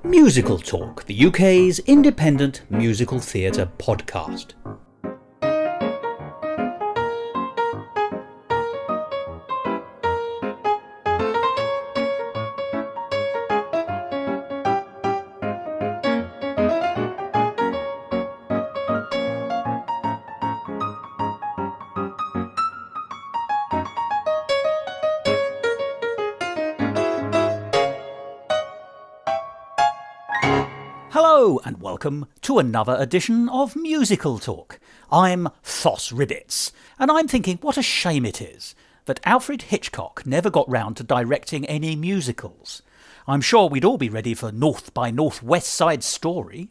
Musical Talk, the UK's independent musical theatre podcast. Hello and welcome to another edition of Musical Talk. I'm Thos Ribbits, and I'm thinking what a shame it is that Alfred Hitchcock never got round to directing any musicals. I'm sure we'd all be ready for North by Northwest Side Story.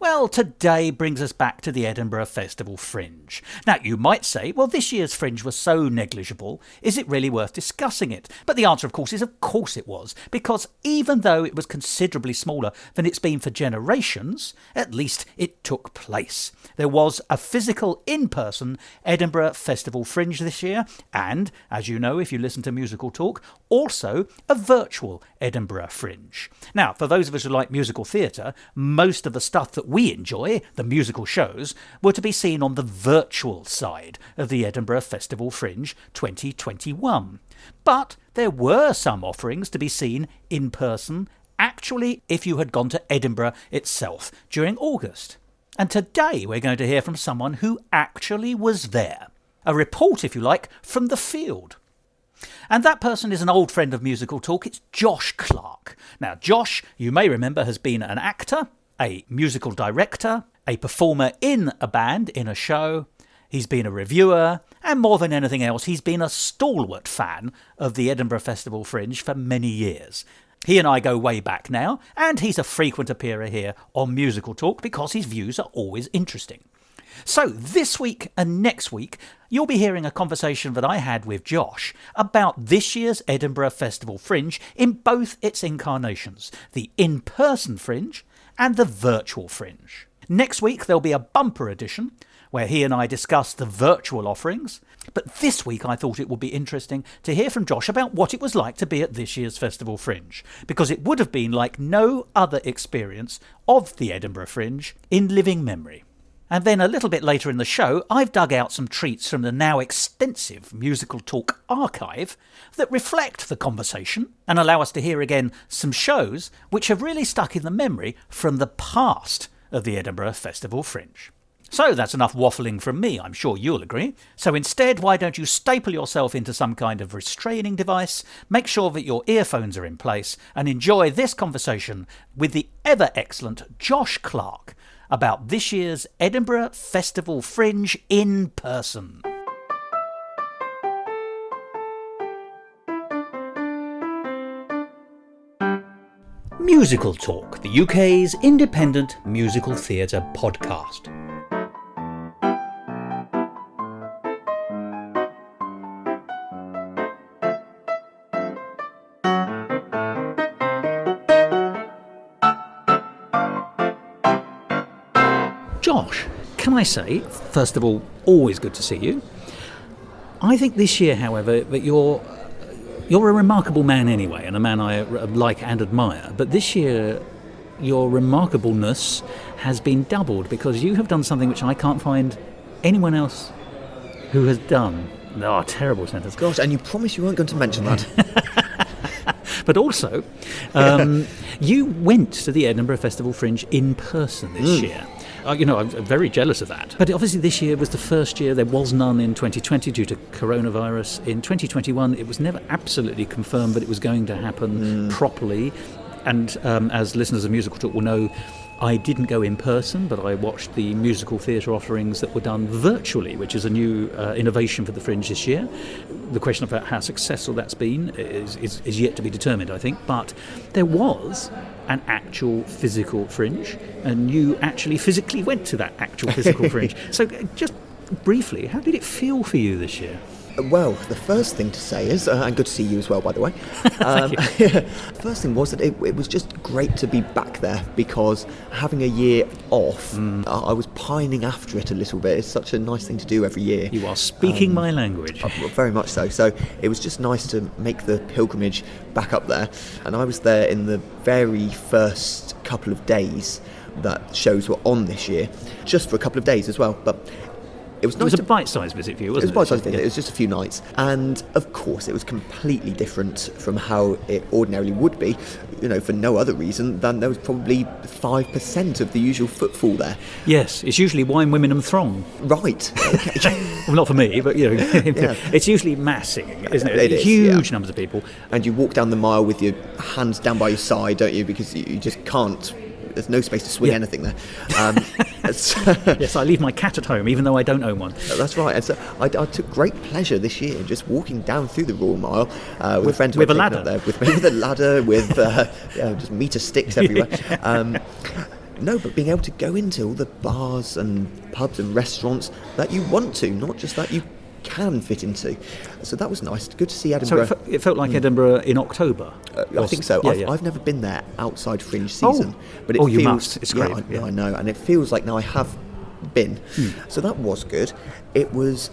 Well, today brings us back to the Edinburgh Festival Fringe. Now, you might say, well, this year's Fringe was so negligible, is it really worth discussing it? But the answer, of course it was, because even though it was considerably smaller than it's been for generations, at least it took place. There was a physical, in-person Edinburgh Festival Fringe this year, and, as you know if you listen to Musical Talk, also a virtual Edinburgh Fringe. Now, for those of us who like musical theatre, most of the stuff that we enjoy, the musical shows, were to be seen on the virtual side of the Edinburgh Festival Fringe 2021. But there were some offerings to be seen in person, actually, if you had gone to Edinburgh itself during August. And today we're going to hear from someone who actually was there. A report, if you like, from the field. And that person is an old friend of Musical Talk. It's Josh Clark. Now, Josh, you may remember, has been an actor, a musical director, a performer in a band, in a show. He's been a reviewer, and more than anything else, he's been a stalwart fan of the Edinburgh Festival Fringe for many years. He and I go way back now, and he's a frequent appearer here on Musical Talk because his views are always interesting. So this week and next week, you'll be hearing a conversation that I had with Josh about this year's Edinburgh Festival Fringe in both its incarnations, the in-person Fringe and the virtual Fringe. Next week there'll be a bumper edition where he and I discuss the virtual offerings, but this week I thought it would be interesting to hear from Josh about what it was like to be at this year's Festival Fringe, because it would have been like no other experience of the Edinburgh Fringe in living memory. And then a little bit later in the show, I've dug out some treats from the now extensive Musical Talk archive that reflect the conversation and allow us to hear again some shows which have really stuck in the memory from the past of the Edinburgh Festival Fringe. So that's enough waffling from me, I'm sure you'll agree. So instead, why don't you staple yourself into some kind of restraining device, make sure that your earphones are in place, and enjoy this conversation with the ever-excellent Josh Clark about this year's Edinburgh Festival Fringe in person. Musical Talk, the UK's independent musical theatre podcast. Josh, can I say, first of all, always good to see you. I think this year, however, that you're a remarkable man anyway, and a man I like and admire. But this year, your remarkableness has been doubled because you have done something which I can't find anyone else who has done. Oh, terrible sentence. Gosh, and you promised you weren't going to mention that. But also, you went to the Edinburgh Festival Fringe in person this year. I'm very jealous of that. But obviously this year was the first year. There was none in 2020 due to coronavirus. In 2021, it was never absolutely confirmed that it was going to happen properly. And as listeners of Musical Talk will know, I didn't go in person, but I watched the musical theatre offerings that were done virtually, which is a new innovation for the Fringe this year. The question about how successful that's been is yet to be determined, I think. But there was an actual physical Fringe, and you actually physically went to that actual physical Fringe. So just briefly, how did it feel for you this year? Well, the first thing to say is, and good to see you as well, by the way. First thing was that it was just great to be back there, because having a year off, I was pining after it a little bit. It's such a nice thing to do every year. You are speaking my language. Very much so. So it was just nice to make the pilgrimage back up there. And I was there in the very first couple of days that shows were on this year, just for a couple of days as well. But it was a bite-sized visit for you, wasn't it? It was a bite-sized visit. It was just a few nights. And, of course, it was completely different from how it ordinarily would be, for no other reason than there was probably 5% of the usual footfall there. Yes, it's usually wine, women and throng. Right. Okay. Well, not for me, but, it's usually mass singing, isn't it? It is, huge numbers of people. And you walk down the mile with your hands down by your side, don't you? Because you just can't. There's no space to swing anything there. Yes, I leave my cat at home, even though I don't own one. That's right. And so I took great pleasure this year just walking down through the Royal Mile with friends. With a ladder. There, with a ladder, with just meter sticks everywhere. No, but being able to go into all the bars and pubs and restaurants that you want to, not just that you can fit into. So that was nice. Good to see Edinburgh. So it felt like Edinburgh in October? I think so. I've never been there outside Fringe season. But it you feels, must. It's great. I know. And it feels like now I have been. So that was good. It was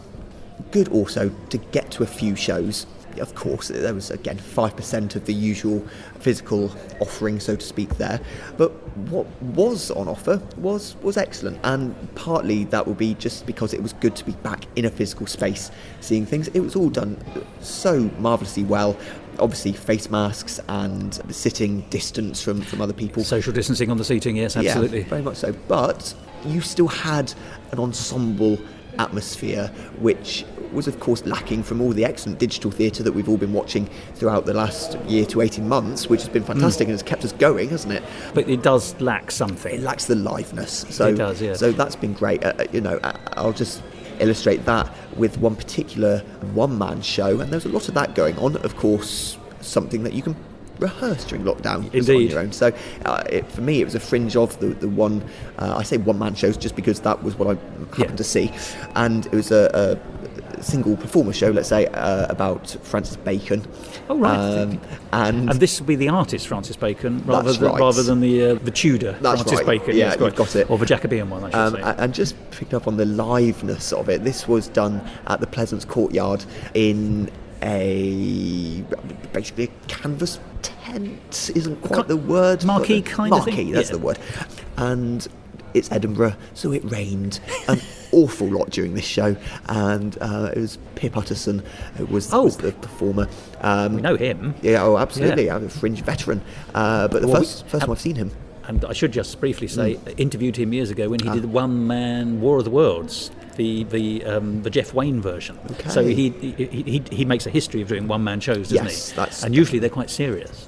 good also to get to a few shows. Of course, there was, again, 5% of the usual physical offering, so to speak, there. But what was on offer was excellent. And partly that would be just because it was good to be back in a physical space, seeing things. It was all done so marvellously well. Obviously, face masks and sitting distance from other people. Social distancing on the seating, yes, absolutely. Yeah, very much so. But you still had an ensemble atmosphere, which was of course lacking from all the excellent digital theatre that we've all been watching throughout the last year to 18 months, which has been fantastic and has kept us going, hasn't it? But it does lack something. It lacks the liveness. So, it does, yes. So that's been great. I'll just illustrate that with one particular one-man show, and there's a lot of that going on. Of course, something that you can rehearse during lockdown. Indeed. On your own. So for me it was a fringe of the one, I say one-man shows just because that was what I happened to see, and it was a single performer show, let's say, about Francis Bacon. Oh, right. And this would be the artist Francis Bacon rather than the Tudor that's Francis right. Bacon. Yeah, you've got it. Or the Jacobean one, I should say. And just picking up on the liveness of it, this was done at the Pleasance Courtyard in basically a canvas tent isn't quite the word. Marquee kind of thing? Marquee, that's the word. And it's Edinburgh, so it rained an awful lot during this show, and it was Pip Uttan was the performer. We know him. Yeah, absolutely. I'm a Fringe veteran. But the first time I've seen him. And I should just briefly say, interviewed him years ago when he did the one-man War of the Worlds, the Jeff Wayne version. Okay. So he makes a history of doing one-man shows, doesn't he? And usually they're quite serious.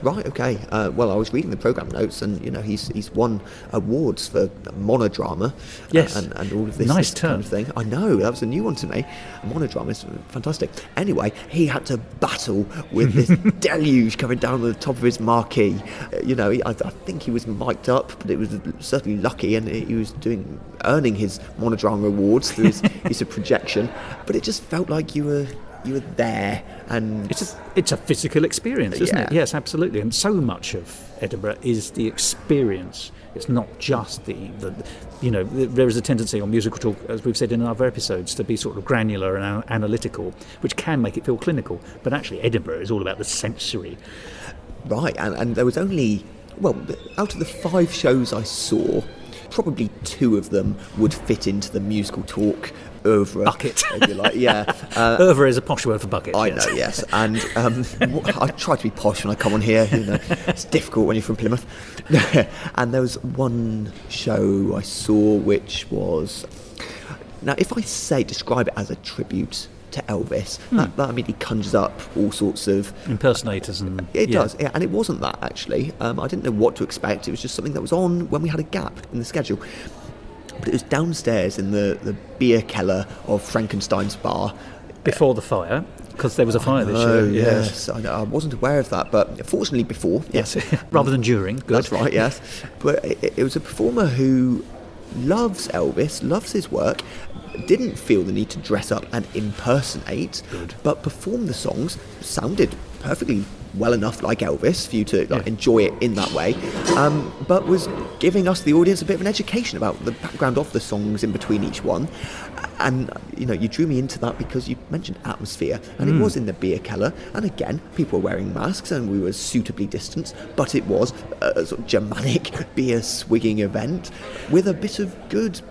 Right, okay. Well, I was reading the programme notes, and he's won awards for monodrama. Yes. And all of this kind of thing. I know, that was a new one to me. Monodrama is fantastic. Anyway, he had to battle with this deluge coming down the top of his marquee. I think he was mic'd up, but it was certainly lucky, and he was earning his monodrama awards through his use of projection. But it just felt like you were there, and it's a physical experience, isn't it? Yes, absolutely. And so much of Edinburgh is the experience. It's not just the there is a tendency on musical talk, as we've said in other episodes, to be sort of granular and analytical, which can make it feel clinical. But actually, Edinburgh is all about the sensory. Right, and there was only, out of the 5 shows I saw, probably 2 of them would fit into the musical talk oeuvre. Bucket. If you like, yeah. Oeuvre is a posh word for bucket. I know, yes. And I try to be posh when I come on here. It's difficult when you're from Plymouth. And there was one show I saw which was... Now, if I describe it as a tribute to Elvis, that immediately conjures up all sorts of... impersonators and... It does, yeah. And it wasn't that, actually. I didn't know what to expect. It was just something that was on when we had a gap in the schedule. But it was downstairs in the beer cellar of Frankenstein's bar. Before the fire, because there was a fire this year. Yes, I wasn't aware of that, but fortunately before. Yes, rather than during. Good. That's right, yes. But it was a performer who loves Elvis, loves his work, didn't feel the need to dress up and impersonate, but performed the songs, sounded perfectly well enough like Elvis for you to enjoy it in that way, but was giving us, the audience, a bit of an education about the background of the songs in between each one. And you drew me into that because you mentioned atmosphere, and it was in the beer cellar, and again people were wearing masks and we were suitably distanced, but it was a sort of Germanic beer swigging event with a bit of good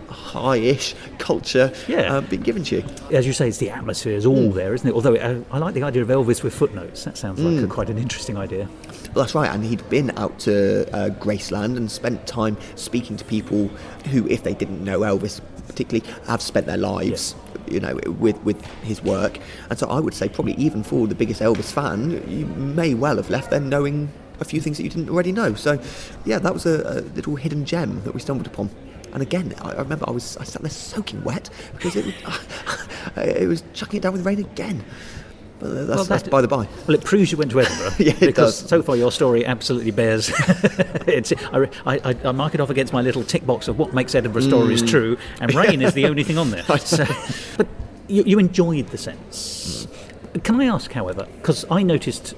high-ish culture being given to you. As you say, it's the atmosphere is all there, isn't it? Although I like the idea of Elvis with footnotes. That sounds like quite an interesting idea. Well, that's right, and he'd been out to Graceland and spent time speaking to people who, if they didn't know Elvis particularly, have spent their lives with his work. And so I would say probably even for the biggest Elvis fan, you may well have left there knowing a few things that you didn't already know. So yeah, that was a little hidden gem that we stumbled upon. And again, I remember I sat there soaking wet because it was chucking it down with rain again. But that's by the by. Well, it proves you went to Edinburgh. Yeah, it because does. So far your story absolutely bears. I mark it off against my little tick box of what makes Edinburgh stories true, and rain is the only thing on there. So, but you enjoyed the sense. Can I ask, however, because I noticed,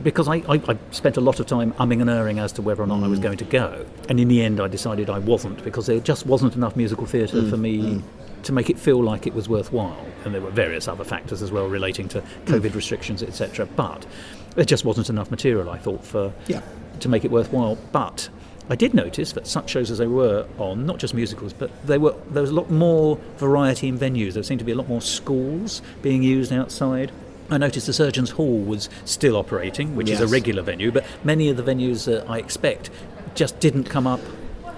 because I spent a lot of time umming and erring as to whether or not I was going to go, and in the end I decided I wasn't, because there just wasn't enough musical theatre for me to make it feel like it was worthwhile. And there were various other factors as well relating to COVID restrictions, etc. But there just wasn't enough material, I thought, to make it worthwhile. But I did notice that such shows as they were on, not just musicals, but there was a lot more variety in venues. There seemed to be a lot more schools being used outside. I noticed the Surgeons' Hall was still operating, which is a regular venue, but many of the venues that I expect just didn't come up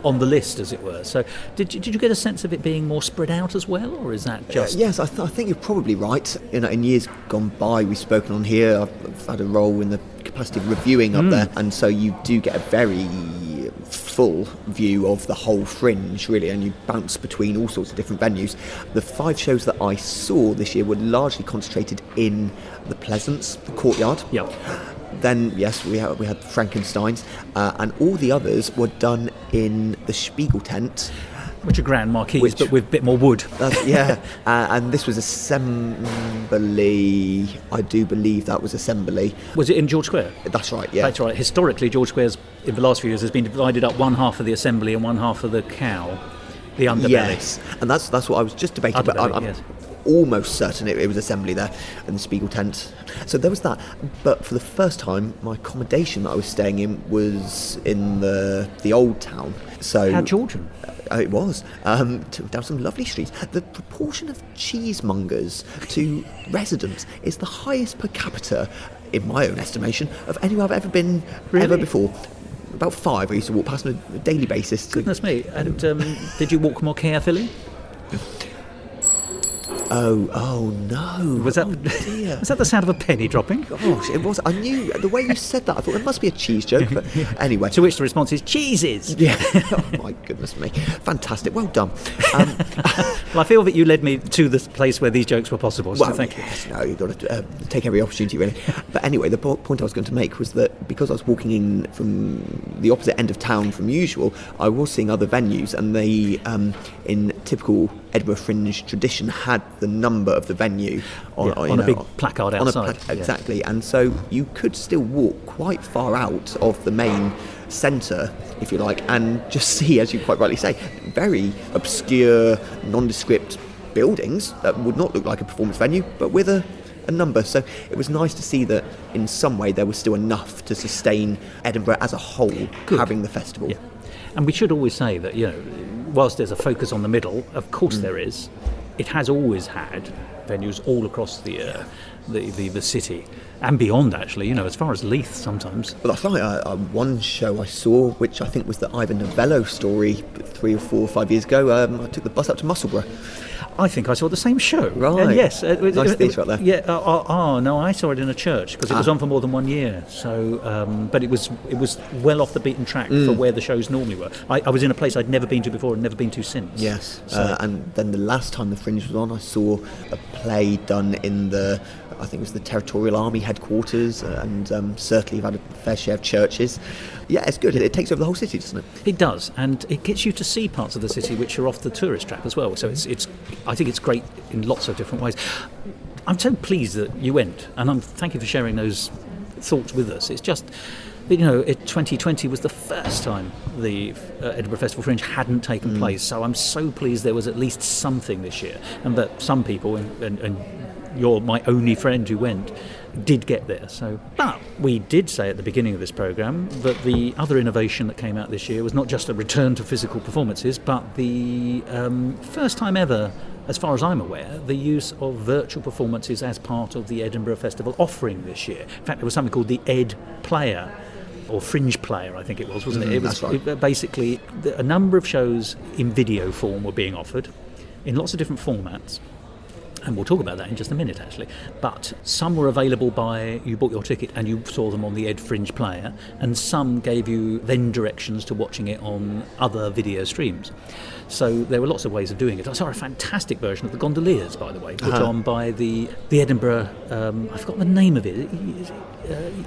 on the list, as it were. So did you get a sense of it being more spread out as well, or is that just... Yes, I think you're probably right. In years gone by, we've spoken on here, I've had a role in the capacity of reviewing up there, and so you do get a very full view of the whole Fringe, really, and you bounce between all sorts of different venues. The 5 shows that I saw this year were largely concentrated in the Pleasance, the Courtyard. Yeah. Then, yes, we had Frankenstein's, and all the others were done in the Spiegel tent. Which are grand marquees, but with a bit more wood. And this was Assembly. I do believe that was Assembly. Was it in George Square? That's right, yeah. That's right. Historically, George Square's, in the last few years, has been divided up, one half of the Assembly and one half of the Cow, the underbelly. Yes, and that's what I was just debating, but I'm almost certain it was Assembly there in the Spiegel tent. So there was that, but for the first time, my accommodation that I was staying in was in the old town. So how Georgian? It was down some lovely streets. The proportion of cheesemongers to residents is the highest per capita, in my own estimation, of anywhere I've ever been ever before. About 5 I used to walk past on a daily basis. Goodness me. And did you walk more carefully? Oh no! Was that the sound of a penny dropping? Gosh, it was. I knew the way you said that. I thought there must be a cheese joke. But anyway, to which the response is cheeses. Yeah. Oh my goodness me! Fantastic. Well done. Well, I feel that you led me to the place where these jokes were possible. So thank you. No, you've got to take every opportunity, really. But anyway, the point I was going to make was that because I was walking in from the opposite end of town from usual, I was seeing other venues, and they, in typical Edinburgh Fringe tradition, had the number of the venue on a big placard outside. Exactly, and so you could still walk quite far out of the main centre, if you like, and just see, as you quite rightly say, very obscure, nondescript buildings that would not look like a performance venue, but with a number. So it was nice to see that in some way there was still enough to sustain Edinburgh as a whole having the festival. Yeah. And we should always say that, whilst there's a focus on the middle, of course there is, it has always had venues all across the city and beyond, actually, as far as Leith sometimes. Well, that's right. One show I saw, which I think was the Ivor Novello story 3 or 4 or 5 years ago, I took the bus up to Musselburgh. I think I saw the same show. Right. Yes. Nice theatre up there. Yeah. No, I saw it in a church because it was on for more than 1 year. So, but it was well off the beaten track for where the shows normally were. I was in a place I'd never been to before and never been to since. Yes. And then the last time the Fringe was on, I saw a play done in the I think it was the Territorial Army headquarters, and certainly you've had a fair share of churches. Yeah, it's good. It takes over the whole city, doesn't it? It does, and it gets you to see parts of the city which are off the tourist trap as well. So I think it's great in lots of different ways. I'm so pleased that you went, and thank you for sharing those thoughts with us. It's just, 2020 was the first time the Edinburgh Festival Fringe hadn't taken place, so I'm so pleased there was at least something this year, and that some people, and you're my only friend who went, did get there. But we did say at the beginning of this programme that the other innovation that came out this year was not just a return to physical performances, but the first time ever, as far as I'm aware, the use of virtual performances as part of the Edinburgh Festival offering this year. In fact, there was something called the Ed Player, or Fringe Player, I think it was, wasn't it? It was basically a number of shows in video form were being offered in lots of different formats. And we'll talk about that in just a minute, actually. But some were available by, you bought your ticket and you saw them on the EdFringe player, and some gave you then directions to watching it on other video streams. So there were lots of ways of doing it. I saw a fantastic version of the Gondoliers, by the way, put on by the Edinburgh, I forgot the name of it,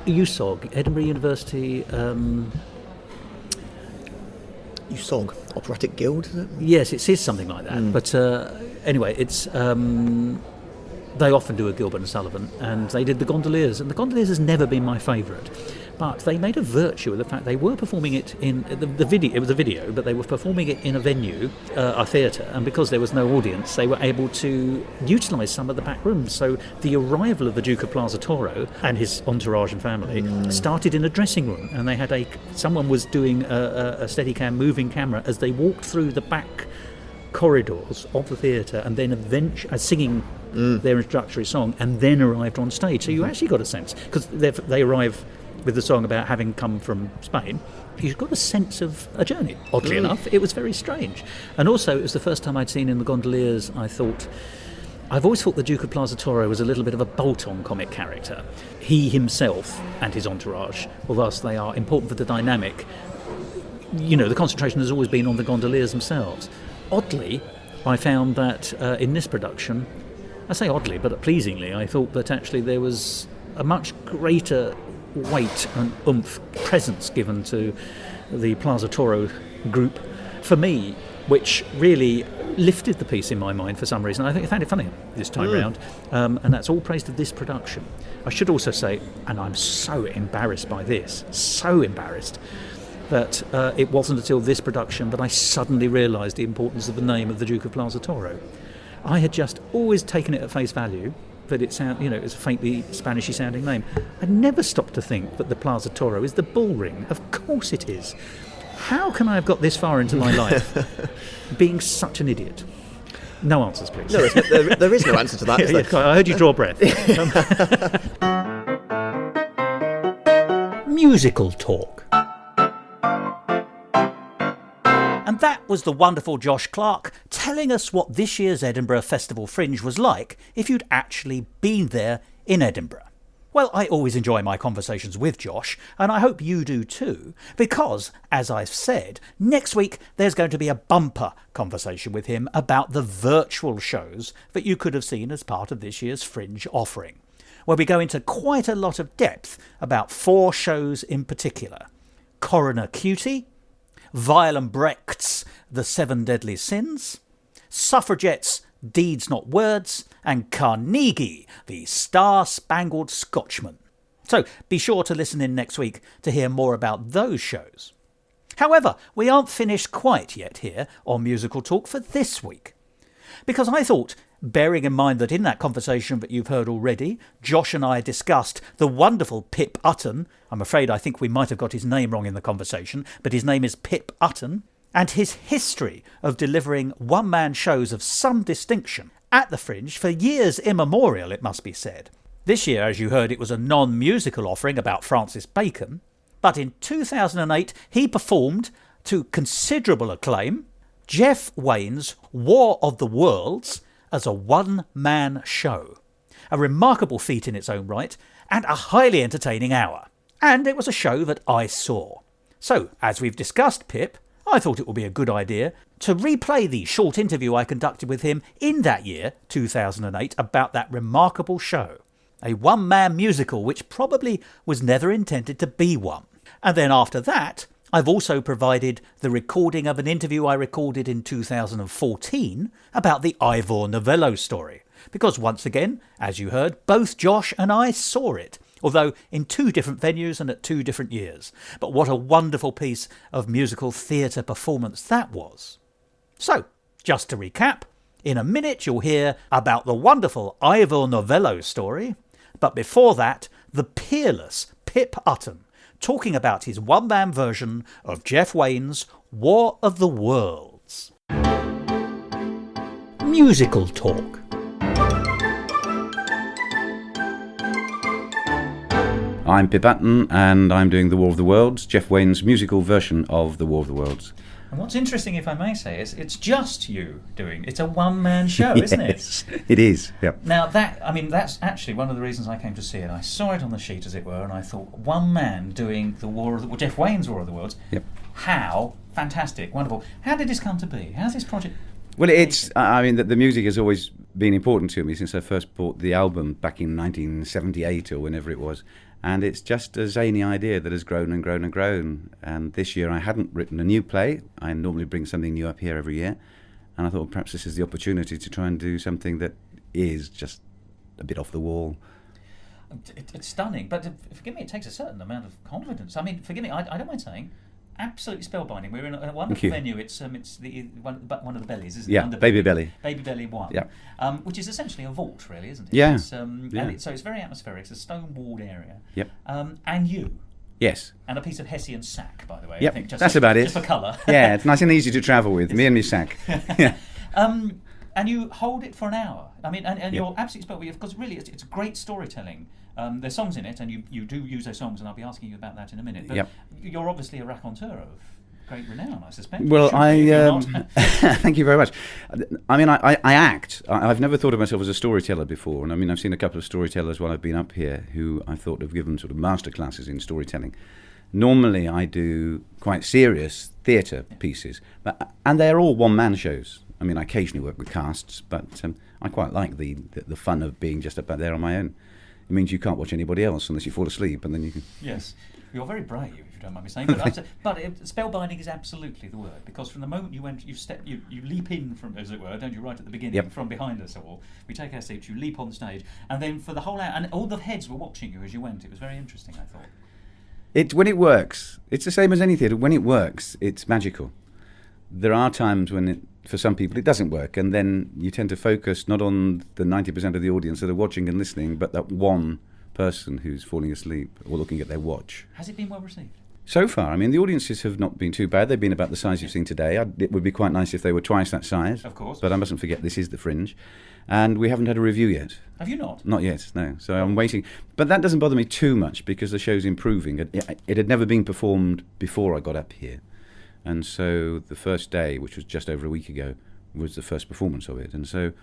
USOG, Edinburgh University... USOG, Operatic Guild, is it? Yes, it is something like that. But anyway, it's they often do a Gilbert Sullivan, and they did the Gondoliers, and the Gondoliers has never been my favourite. But they made a virtue of the fact they were performing it in the video. It was a video, but they were performing it in a venue, a theatre, and because there was no audience, they were able to utilise some of the back rooms. So the arrival of the Duke of Plaza Toro and his entourage and family started in a dressing room, and they had someone was doing a Steadicam moving camera as they walked through the back corridors of the theatre, and then eventually singing their introductory song, and then arrived on stage. So you actually got a sense, because they arrive with the song about having come from Spain, you've got a sense of a journey. Oddly enough, it was very strange. And also, it was the first time I'd seen in the Gondoliers, I've always thought the Duke of Plaza Toro was a little bit of a bolt-on comic character. He himself and his entourage, whilst they are important for the dynamic, the concentration has always been on the Gondoliers themselves. Oddly, I found that in this production, I say oddly, but pleasingly, I thought that actually there was a much greater weight and oomph, presence given to the Plaza Toro group for me, which really lifted the piece in my mind for some reason. I found it funny this time round, and that's all praise to this production. I should also say, and I'm so embarrassed by this, that it wasn't until this production that I suddenly realised the importance of the name of the Duke of Plaza Toro. I had just always taken it at face value that it's a faintly Spanishy sounding name. I never stopped to think that the Plaza Toro is the bull ring. Of course it is. How can I have got this far into my life being such an idiot? No answers, please. No, there is no answer to that, is there? I heard you draw breath. Musical talk. And that was the wonderful Josh Clark telling us what this year's Edinburgh Festival Fringe was like if you'd actually been there in Edinburgh. Well, I always enjoy my conversations with Josh, and I hope you do too, because, as I've said, next week there's going to be a bumper conversation with him about the virtual shows that you could have seen as part of this year's Fringe offering, where we go into quite a lot of depth about 4 shows in particular: Coroner Cutie, Violent Brecht's The 7 Deadly Sins, Suffragettes' Deeds Not Words, and Carnegie, the Star-Spangled Scotchman. So be sure to listen in next week to hear more about those shows. However, we aren't finished quite yet here on Musical Talk for this week, because I thought, bearing in mind that in that conversation that you've heard already, Josh and I discussed the wonderful Pip Uttan. I'm afraid I think we might have got his name wrong in the conversation, but his name is Pip Uttan, and his history of delivering one-man shows of some distinction at the Fringe for years immemorial, it must be said. This year, as you heard, it was a non-musical offering about Francis Bacon, but in 2008 he performed, to considerable acclaim, Jeff Wayne's War of the Worlds as a one-man show. A remarkable feat in its own right, and a highly entertaining hour. And it was a show that I saw. So, as we've discussed Pip, I thought it would be a good idea to replay the short interview I conducted with him in that year, 2008, about that remarkable show. a one-man musical which probably was never intended to be one. And then after that, I've also provided the recording of an interview I recorded in 2014 about the Ivor Novello story. Because once again, as you heard, both Josh and I saw it, although in 2 different venues and at 2 different years. But what a wonderful piece of musical theatre performance that was. So, just to recap, in a minute you'll hear about the wonderful Ivor Novello story, but before that, the peerless Pip Uttan, talking about his one-man version of Jeff Wayne's War of the Worlds. Musical talk. I'm Pip Uttan, and I'm doing The War of the Worlds, Jeff Wayne's musical version of The War of the Worlds. And what's interesting, if I may say, is it's just you doing. It's a one-man show, isn't it? Yes, it is. Yep. Now that's actually one of the reasons I came to see it. I saw it on the sheet, as it were, and I thought, one man doing Jeff Wayne's War of the Worlds. Yep. How fantastic, wonderful. How did this come to be? How's this project? Well, the music has always been important to me since I first bought the album back in 1978 or whenever it was. And it's just a zany idea that has grown and grown and grown. And this year I hadn't written a new play. I normally bring something new up here every year. And I thought perhaps this is the opportunity to try and do something that is just a bit off the wall. It's stunning, but forgive me, it takes a certain amount of confidence. I mean, forgive me, I don't mind saying, absolutely spellbinding. We're in a wonderful venue. It's the one of the bellies, isn't it? Yeah, Baby Belly. Baby Belly 1. Yeah. Which is essentially a vault, really, isn't it? Yeah. So it's very atmospheric. It's a stone-walled area. Yep. And you. Yes. And a piece of Hessian sack, by the way. Yep. I think That's about it. Just for colour. Yeah, it's nice and easy to travel with. Me and my sack. Yeah. And you hold it for an hour. I mean, and Yep. you're absolutely spelled because really it's great storytelling. There's songs in it, and you do use those songs, and I'll be asking you about that in a minute. But Yep. you're obviously a raconteur of great renown, I suspect. Well, Thank you very much. I mean, I act. I've never thought of myself as a storyteller before, and I mean, I've seen a couple of storytellers while I've been up here who I thought have given sort of master classes in storytelling. Normally, I do quite serious theatre pieces, and they're all one-man shows. I mean, I occasionally work with casts, but I quite like the fun of being just up there on my own. It means you can't watch anybody else unless you fall asleep, and then you can... Yes. You're very brave, if you don't mind me saying, but spellbinding is absolutely the word, because from the moment you leap in from, as it were, don't you, right at the beginning, Yep. from behind us all. We take our seats, you leap on the stage, and then for the whole hour, and all the heads were watching you as you went. It was very interesting, I thought. When it works, it's the same as any theatre. When it works, it's magical. There are times when for some people it doesn't work, and then you tend to focus not on the 90% of the audience that are watching and listening, but that one person who's falling asleep or looking at their watch. Has it been well received? So far, I mean, the audiences have not been too bad. They've been about the size you've seen today. It would be quite nice if they were twice that size. Of course. But I mustn't forget, this is the Fringe. And we haven't had a review yet. Have you not? Not yet, no. So I'm waiting. But that doesn't bother me too much because the show's improving. It had never been performed before I got up here. And so the first day, which was just over a week ago, was the first performance of it. And so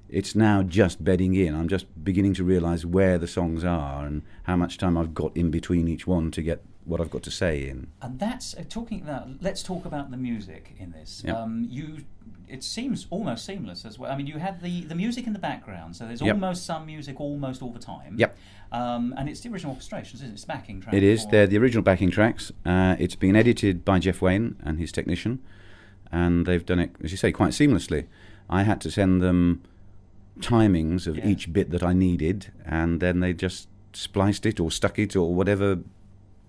it's now just bedding in. I'm just beginning to realise where the songs are and how much time I've got in between each one to get what I've got to say in. And that's talking about. Let's talk about the music in this. Yep. It seems almost seamless as well. I mean, you have the music in the background, so there's Yep. almost some music almost all the time. Yep. And it's the original orchestrations, isn't it? It's backing tracks. It is. They're the original backing tracks. It's been edited by Jeff Wayne and his technician, and they've done it, as you say, quite seamlessly. I had to send them timings of each bit that I needed, and then they just spliced it or stuck it or whatever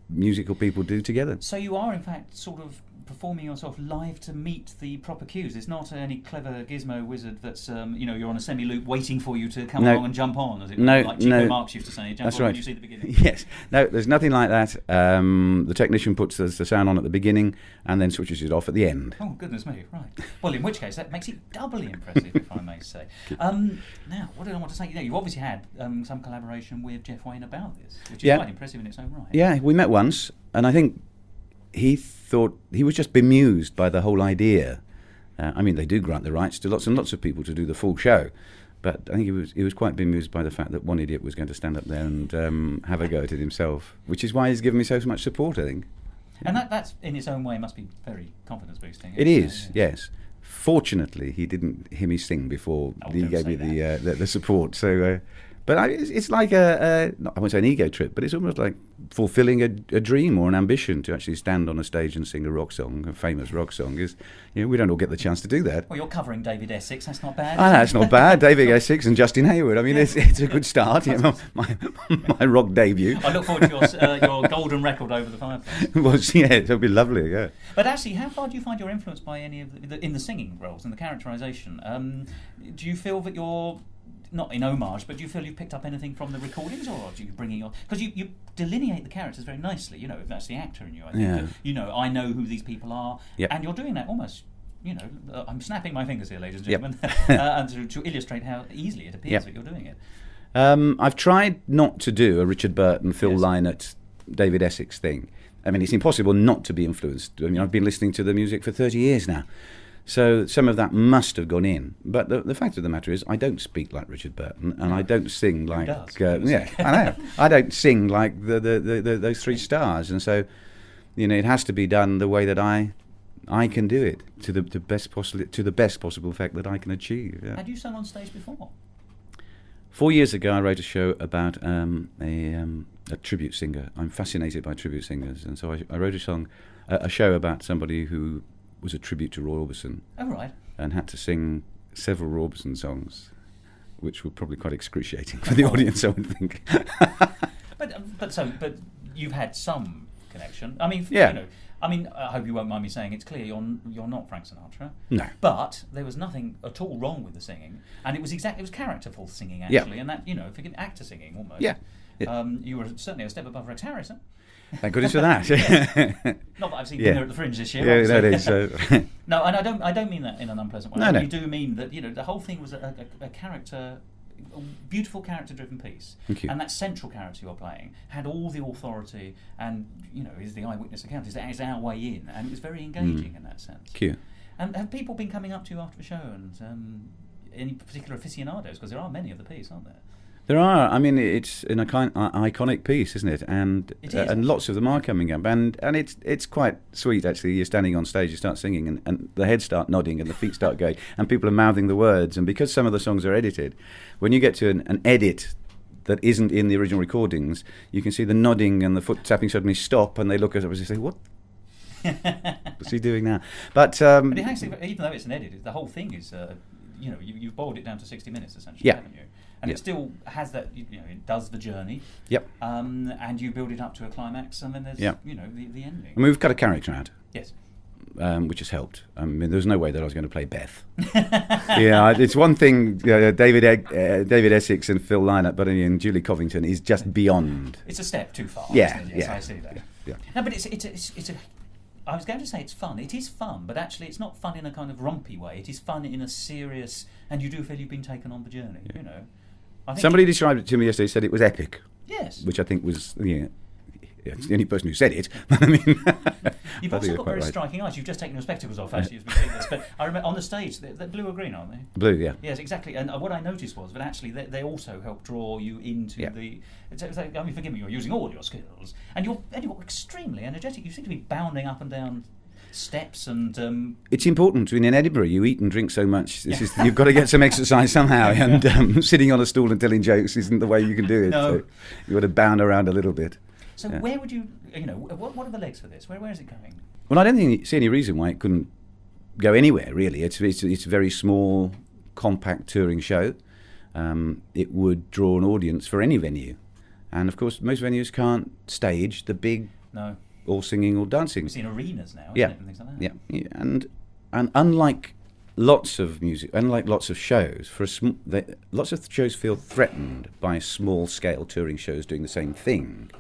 musical people do together. So you are, in fact, sort of performing yourself live to meet the proper cues. It's not any clever gizmo wizard that's, you're on a semi-loop waiting for you to come along and jump on, as it were, like Chico Marx used to say, jump That's on right. when you see the beginning. Yes. No, there's nothing like that. The technician puts the sound on at the beginning and then switches it off at the end. Oh, goodness me, right. Well, in which case, that makes it doubly impressive, if I may say. Now, what did I want to say? You've obviously had some collaboration with Jeff Wayne about this, which is quite impressive in its own right. Yeah, we met once, and I think he thought he was just bemused by the whole idea. I mean, they do grant the rights to lots and lots of people to do the full show, but I think he was quite bemused by the fact that one idiot was going to stand up there and have a go at it himself, which is why he's given me so much support, I think. And that's in its own way must be very confidence boosting. It is, yes. Fortunately, he didn't hear me sing before he gave me the support. So, But it's like I won't say an ego trip, but it's almost like fulfilling a dream or an ambition to actually stand on a stage and sing a rock song, a famous rock song. We don't all get the chance to do that. Well, you're covering David Essex. That's not bad. Ah, that's not bad. David Essex and Justin Hayward. I mean, it's a good start. My rock debut. I look forward to your golden record over the fireplace. Well, yeah, it'll be lovely. Yeah. But actually, how far do you find you're influenced by any of in the singing roles and the characterisation? Do you feel that you're not in homage, but do you feel you've picked up anything from the recordings, or do you bring your... Because you delineate the characters very nicely, that's the actor in you, I think. Yeah. I know who these people are, yep. And you're doing that almost, I'm snapping my fingers here, ladies and gentlemen, and to illustrate how easily it appears that you're doing it. I've tried not to do a Richard Burton, Phil Lynott, David Essex thing. I mean, it's impossible not to be influenced. I mean, I've been listening to the music for 30 years now. So some of that must have gone in. But the fact of the matter is, I don't speak like Richard Burton, and I don't sing like... I know. I don't sing like those three stars. And so, it has to be done the way that I can do it, to the best possible effect that I can achieve. Yeah. Had you sung on stage before? 4 years ago, I wrote a show about a tribute singer. I'm fascinated by tribute singers, and so I wrote a show about somebody who was a tribute to Roy Orbison. Oh, right. And had to sing several Roy Orbison songs, which were probably quite excruciating for the audience, I would think. But you've had some connection. I mean, I hope you won't mind me saying it's clear you're not Frank Sinatra. No. But there was nothing at all wrong with the singing, and it was characterful singing actually, and that if you can actor singing almost. Yeah. You were certainly a step above Rex Harrison. Thank goodness for that. Not that I've seen dinner at the Fringe this year. Yeah, that is. No, and I don't mean that in an unpleasant way. No. You do mean that the whole thing was a beautiful character-driven piece. Thank you. And that central character you're playing had all the authority, and is the eyewitness account. Is our way in, and it was very engaging in that sense. Thank you. And have people been coming up to you after the show, and any particular aficionados? Because there are many of the piece, aren't there? There are. I mean, it's an iconic piece, isn't it? And and lots of them are coming up, and it's quite sweet actually. You're standing on stage, you start singing, and the heads start nodding, and the feet start going, and people are mouthing the words. And because some of the songs are edited, when you get to an edit that isn't in the original recordings, you can see the nodding and the foot tapping suddenly stop, and they look at us and say, "What? What's he doing now?" But it actually, even though it's an edit, the whole thing is, you've boiled it down to 60 minutes essentially, haven't you? And it still has that, it does the journey. Yep. And you build it up to a climax, and then there's, the ending. I mean, we've cut a character out. Yes. Which has helped. I mean, there was no way that I was going to play Beth. It's one thing, David Essex and Phil Lynott, but Julie Covington is just beyond. It's a step too far. Yeah, isn't it? Yes, I see that. Yeah. No, but it's a. I was going to say it's fun. It is fun, but actually it's not fun in a kind of rompy way. It is fun in a serious, and you do feel you've been taken on the journey. Somebody described it to me yesterday. Said it was epic. Yes. Which I think was it's the only person who said it. I mean, you've also got very striking eyes. You've just taken your spectacles off actually as we say this. But I remember on the stage, they're blue or green, aren't they? Blue, yeah. Yes, exactly. And what I noticed was that actually they also help draw you into the. I mean, forgive me, you're using all your skills, and you're extremely energetic. You seem to be bounding up and down steps and it's important. I mean, in Edinburgh you eat and drink so much, you've got to get some exercise somehow, and sitting on a stool and telling jokes isn't the way you can do it. No. So you've got to bound around a little bit. So where would you what are the legs for this? Where is it going? Well, I don't see any reason why it couldn't go anywhere really. It's a very small, compact touring show. It would draw an audience for any venue, and of course most venues can't stage the big all singing or dancing. We've seen arenas now, yeah, and things like that. Yeah, and unlike lots of music, unlike lots of shows, lots of shows feel threatened by small scale touring shows doing the same thing,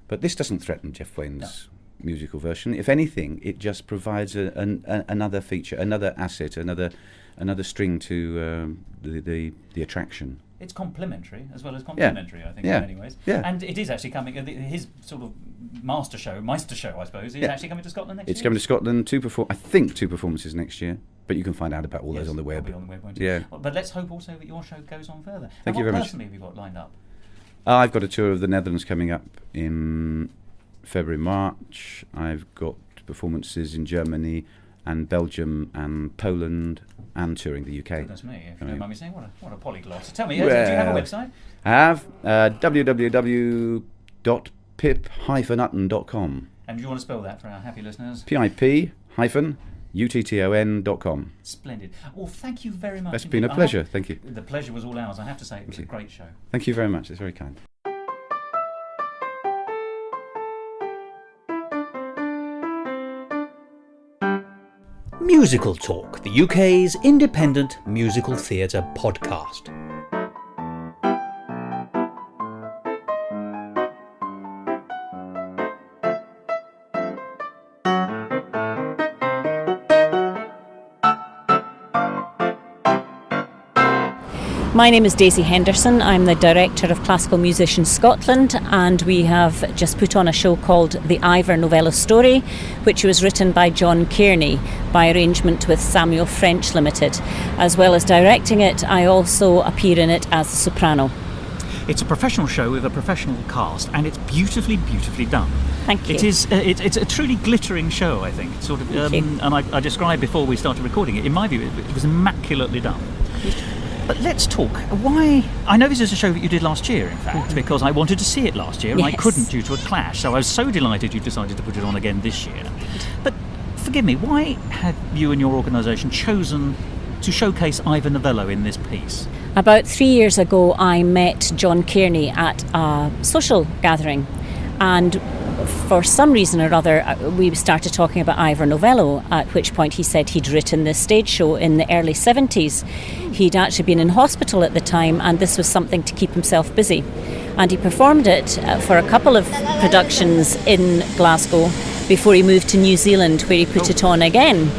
but this doesn't threaten Jeff Wayne's musical version. If anything, it just provides another feature, another asset, another string to the attraction. It's complementary as well as complementary, I think, in many ways. Yeah. And it is actually coming. His sort of Meister show, I suppose, is actually coming to Scotland next year. It's coming to Scotland. two performances next year. But you can find out about all those on the web. Be on the web, won't it? Yeah. But let's hope also that your show goes on further. Thank you very much. What personally have you got lined up? I've got a tour of the Netherlands coming up in February, March. I've got performances in Germany, and Belgium and Poland and touring the UK. Goodness me, if you don't mind me saying, what a polyglot. Tell me, do you have a website? I have www.pip-uttan.com. And do you want to spell that for our happy listeners? PIP-uttan.com. Splendid. Well, thank you very much. It's been a pleasure, thank you. The pleasure was all ours. I have to say, it was a great show. Thank you very much, it's very kind. Musical Talk, the UK's independent musical theatre podcast. My name is Daisy Henderson. I'm the Director of Classical Musicians Scotland, and we have just put on a show called The Ivor Novello Story, which was written by John Kearney by arrangement with Samuel French Limited. As well as directing it, I also appear in it as the soprano. It's a professional show with a professional cast, and it's beautifully, beautifully done. Thank you. It is. It's a truly glittering show, I think. It's sort of, and I described before we started recording it. In my view, it was immaculately done. But let's talk. Why? I know this is a show that you did last year, in fact, because I wanted to see it last year and I couldn't due to a clash. So I was so delighted you decided to put it on again this year. But forgive me, why have you and your organisation chosen to showcase Ivor Novello in this piece? About 3 years ago, I met John Kearney at a social gathering, and for some reason or other, we started talking about Ivor Novello, at which point he said he'd written this stage show in the early 70s. He'd actually been in hospital at the time, and this was something to keep himself busy. And he performed it for a couple of productions in Glasgow before he moved to New Zealand, where he put it on again.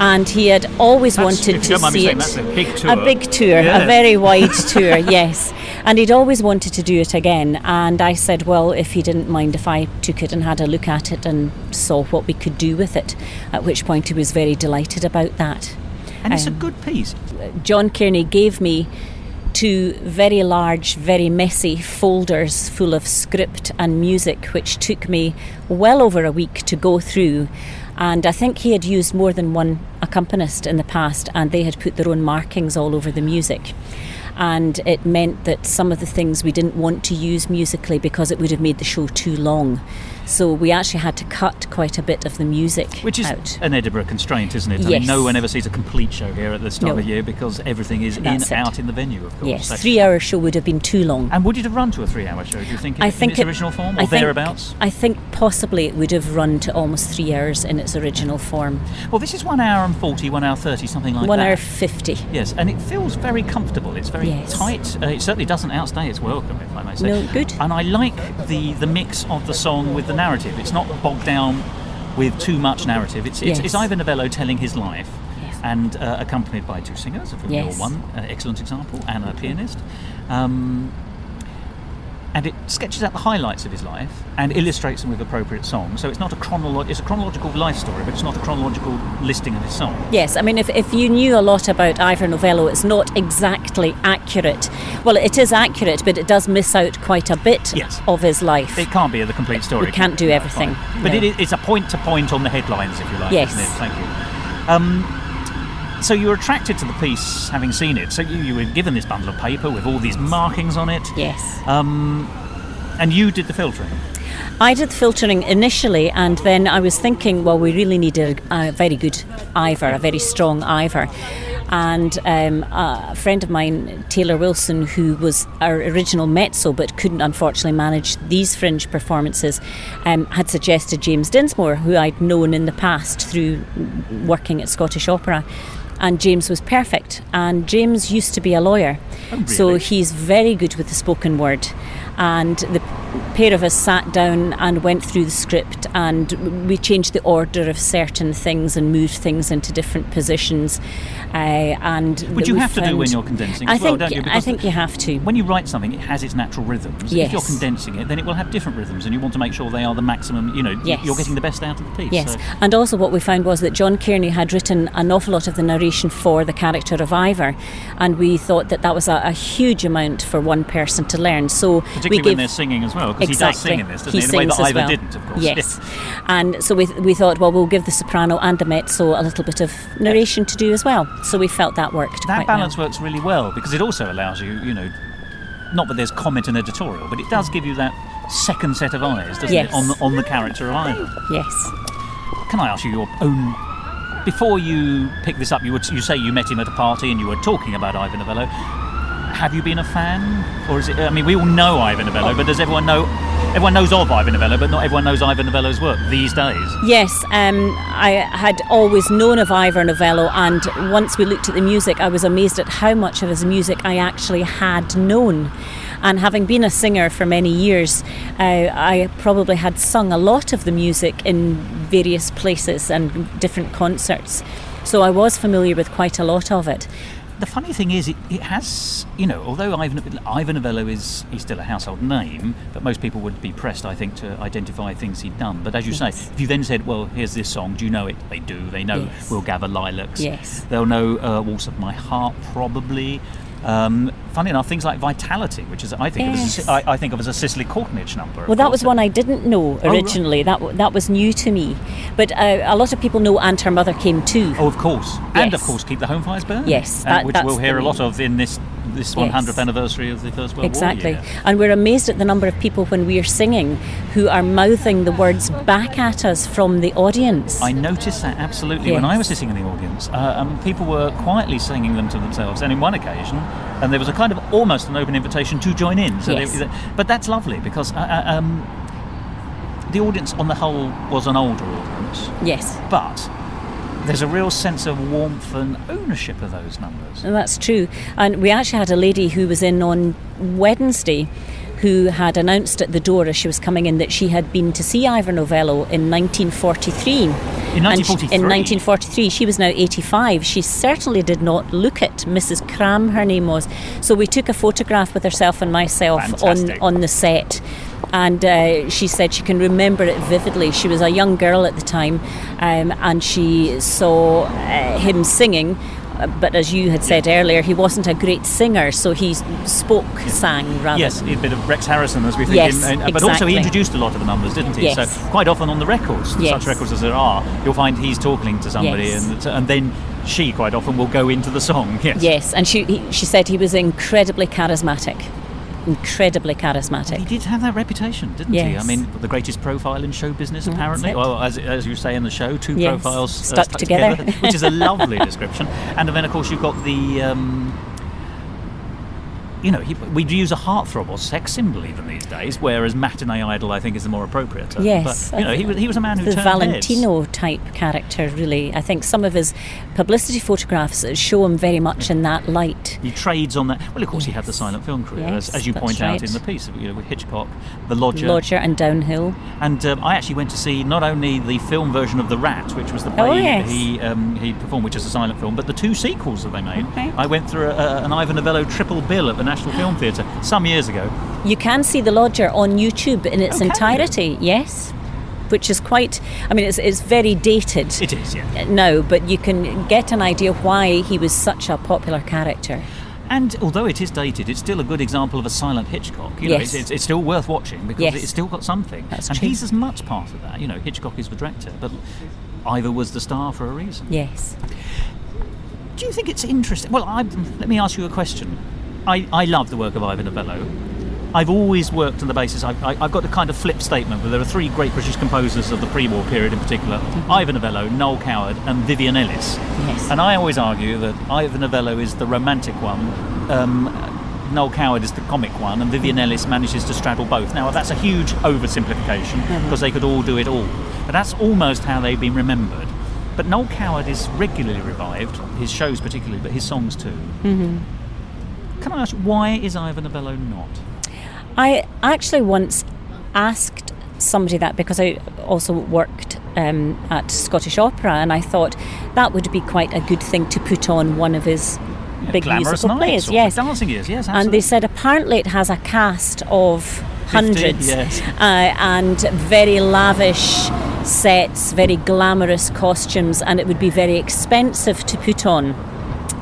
And he had always wanted to see it. That's a big tour. A big tour, a very wide tour, yes. And he'd always wanted to do it again. And I said, well, if he didn't mind if I took it and had a look at it and saw what we could do with it, at which point he was very delighted about that. And it's a good piece. John Kearney gave me 2 very large, very messy folders full of script and music, which took me well over a week to go through. And I think he had used more than one accompanist in the past, and they had put their own markings all over the music. And it meant that some of the things we didn't want to use musically because it would have made the show too long. So we actually had to cut quite a bit of the music Which is out. An Edinburgh constraint, isn't it? I Yes. mean, no one ever sees a complete show here at this time No. of year because everything is out in the venue, of course. Yes, So- 3-hour show would have been too long. And would it have run to a 3-hour show, do you think, in its original form, or thereabouts? I think possibly it would have run to almost 3 hours in its original form. Well, this is 1 hour and 40, 1 hour 30, something like 1 that. hour 50. Yes, and it feels very comfortable. It's very Yes. tight. It certainly doesn't outstay its welcome, if I may say. No, good. And I like the mix of the song with the narrative. It's not bogged down with too much narrative. It's Ivor Novello telling his life, and accompanied by 2 singers, of whom you're one excellent example, and a pianist. And it sketches out the highlights of his life and illustrates them with appropriate songs. So it's not it's a chronological life story, but it's not a chronological listing of his songs. Yes, I mean, if you knew a lot about Ivor Novello, it's not exactly accurate. Well, it is accurate, but it does miss out quite a bit of his life. It can't be the complete story. We can't do everything. But it's a point-to-point on the headlines, if you like, yes. isn't it? Thank you. So you were attracted to the piece having seen it. So you were given this bundle of paper with all these markings on it. Yes. And you did the filtering. I did the filtering initially, and then I was thinking, well, we really needed a very good Ivor, a very strong Ivor. And a friend of mine, Taylor Wilson, who was our original mezzo but couldn't unfortunately manage these Fringe performances, had suggested James Dinsmore, who I'd known in the past through working at Scottish Opera. And James was perfect. And James used to be a lawyer. Oh, really? So he's very good with the spoken word. And the pair of us sat down and went through the script, and we changed the order of certain things and moved things into different positions. Which you have to do when you're condensing as well, don't you? I think you have to. When you write something, it has its natural rhythms. Yes. If you're condensing it, then it will have different rhythms, and you want to make sure they are the maximum, Yes. you're getting the best out of the piece. Yes, So. and also what we found was that John Kearney had written an awful lot of the narration for the character of Ivor, and we thought that was a huge amount for one person to learn. So Particularly when they're singing as well, because he does sing in this, doesn't he? In a way that Ivor didn't, of course. Yes. And so we thought, well, we'll give the soprano and the mezzo a little bit of narration to do as well. So we felt that worked quite well. That balance works really well, because it also allows you, not that there's comment and editorial, but it does give you that second set of eyes, doesn't it, on the character of Ivor. Yes. Can I ask you your own... Before you pick this up, you say you met him at a party and you were talking about Ivor Novello. Have you been a fan? Or is it... I mean, we all know Ivor Novello, but does everyone know... Everyone knows of Ivor Novello, but not everyone knows Ivor Novello's work these days. Yes, I had always known of Ivor Novello, and once we looked at the music, I was amazed at how much of his music I actually had known. And having been a singer for many years, I probably had sung a lot of the music in various places and different concerts. So I was familiar with quite a lot of it. The funny thing is, it has, although Ivor Novello he's still a household name, but most people would be pressed, I think, to identify things he'd done. But as you say, if you then said, well, here's this song, do you know it? They do. They know We'll Gather Lilacs. Yes. They'll know Waltz of My Heart, probably. Funny enough, things like Vitality, which is I think of as a Cicely Courtnidge number. Well, that was one I didn't know originally. Oh, right. That was new to me. But a lot of people know And Her Mother Came Too. Oh, of course. Yes. And of course, Keep the Home Fires Burning. Yes, which we'll hear a lot of in this 100th anniversary of the First World War. Exactly. And we're amazed at the number of people when we're singing who are mouthing the words back at us from the audience. I noticed that absolutely when I was sitting in the audience. People were quietly singing them to themselves, and in one occasion, and there was a kind of almost an open invitation to join in. So but that's lovely, because the audience on the whole was an older audience. Yes. But there's a real sense of warmth and ownership of those numbers. And that's true. And we actually had a lady who was in on Wednesday who had announced at the door as she was coming in that she had been to see Ivor Novello in 1943. In 1943? In 1943. She was now 85. She certainly did not look it. Mrs. Cram, her name was. So we took a photograph with herself and myself on the set. And she said she can remember it vividly. She was a young girl at the time, and she saw him singing. But as you had said earlier, he wasn't a great singer, so he sang rather. Yes, a bit of Rex Harrison, as we think. Yes, but exactly. Also he introduced a lot of the numbers, didn't he? Yes. So quite often on the records, such records as there are, you'll find he's talking to somebody, and then she quite often will go into the song. Yes. Yes, and she said he was incredibly charismatic. Incredibly charismatic. He did have that reputation, didn't he? I mean, the greatest profile in show business, apparently. Well, as you say in the show, two profiles stuck together. Which is a lovely description. And then, of course, you've got the... we'd use a heartthrob or sex symbol even these days, whereas matinee idol, I think, is the more appropriate term. Yes. But, he was a man who the turned Valentino heads. type character, really. I think some of his publicity photographs show him very much in that light. He trades on that. Well, of course, he had the silent film career, as you point out in the piece, with Hitchcock, The Lodger and Downhill. And I actually went to see not only the film version of The Rat, which was the play he performed, which is a silent film, but the two sequels that they made. Okay. I went through an Ivor Novello triple bill at the National Film Theatre some years ago. You can see The Lodger on YouTube in its entirety, yes. Which is quite, it's very dated. It is, yeah. Now, but you can get an idea why he was such a popular character. And although it is dated, it's still a good example of a silent Hitchcock. It's still worth watching because it's still got something. That's and true. He's as much part of that. Hitchcock is the director, but Ivor was the star for a reason. Yes. Do you think it's interesting? Well, let me ask you a question. I love the work of Ivor Novello. I've always worked on the basis, I've got a kind of flip statement where there are three great British composers of the pre-war period in particular, Ivor Novello, Noel Coward and Vivian Ellis. Yes. And I always argue that Ivor Novello is the romantic one, Noel Coward is the comic one, and Vivian Ellis manages to straddle both. Now, that's a huge oversimplification because they could all do it all. But that's almost how they've been remembered. But Noel Coward is regularly revived, his shows particularly, but his songs too. Mm-hmm. Can I ask, why is Ivor Novello not? I actually once asked somebody that because I also worked at Scottish Opera, and I thought that would be quite a good thing to put on one of his big musical plays. Yes, dancing years, yes, absolutely. And they said apparently it has a cast of hundreds, 50, yes. And very lavish sets, very glamorous costumes, and it would be very expensive to put on.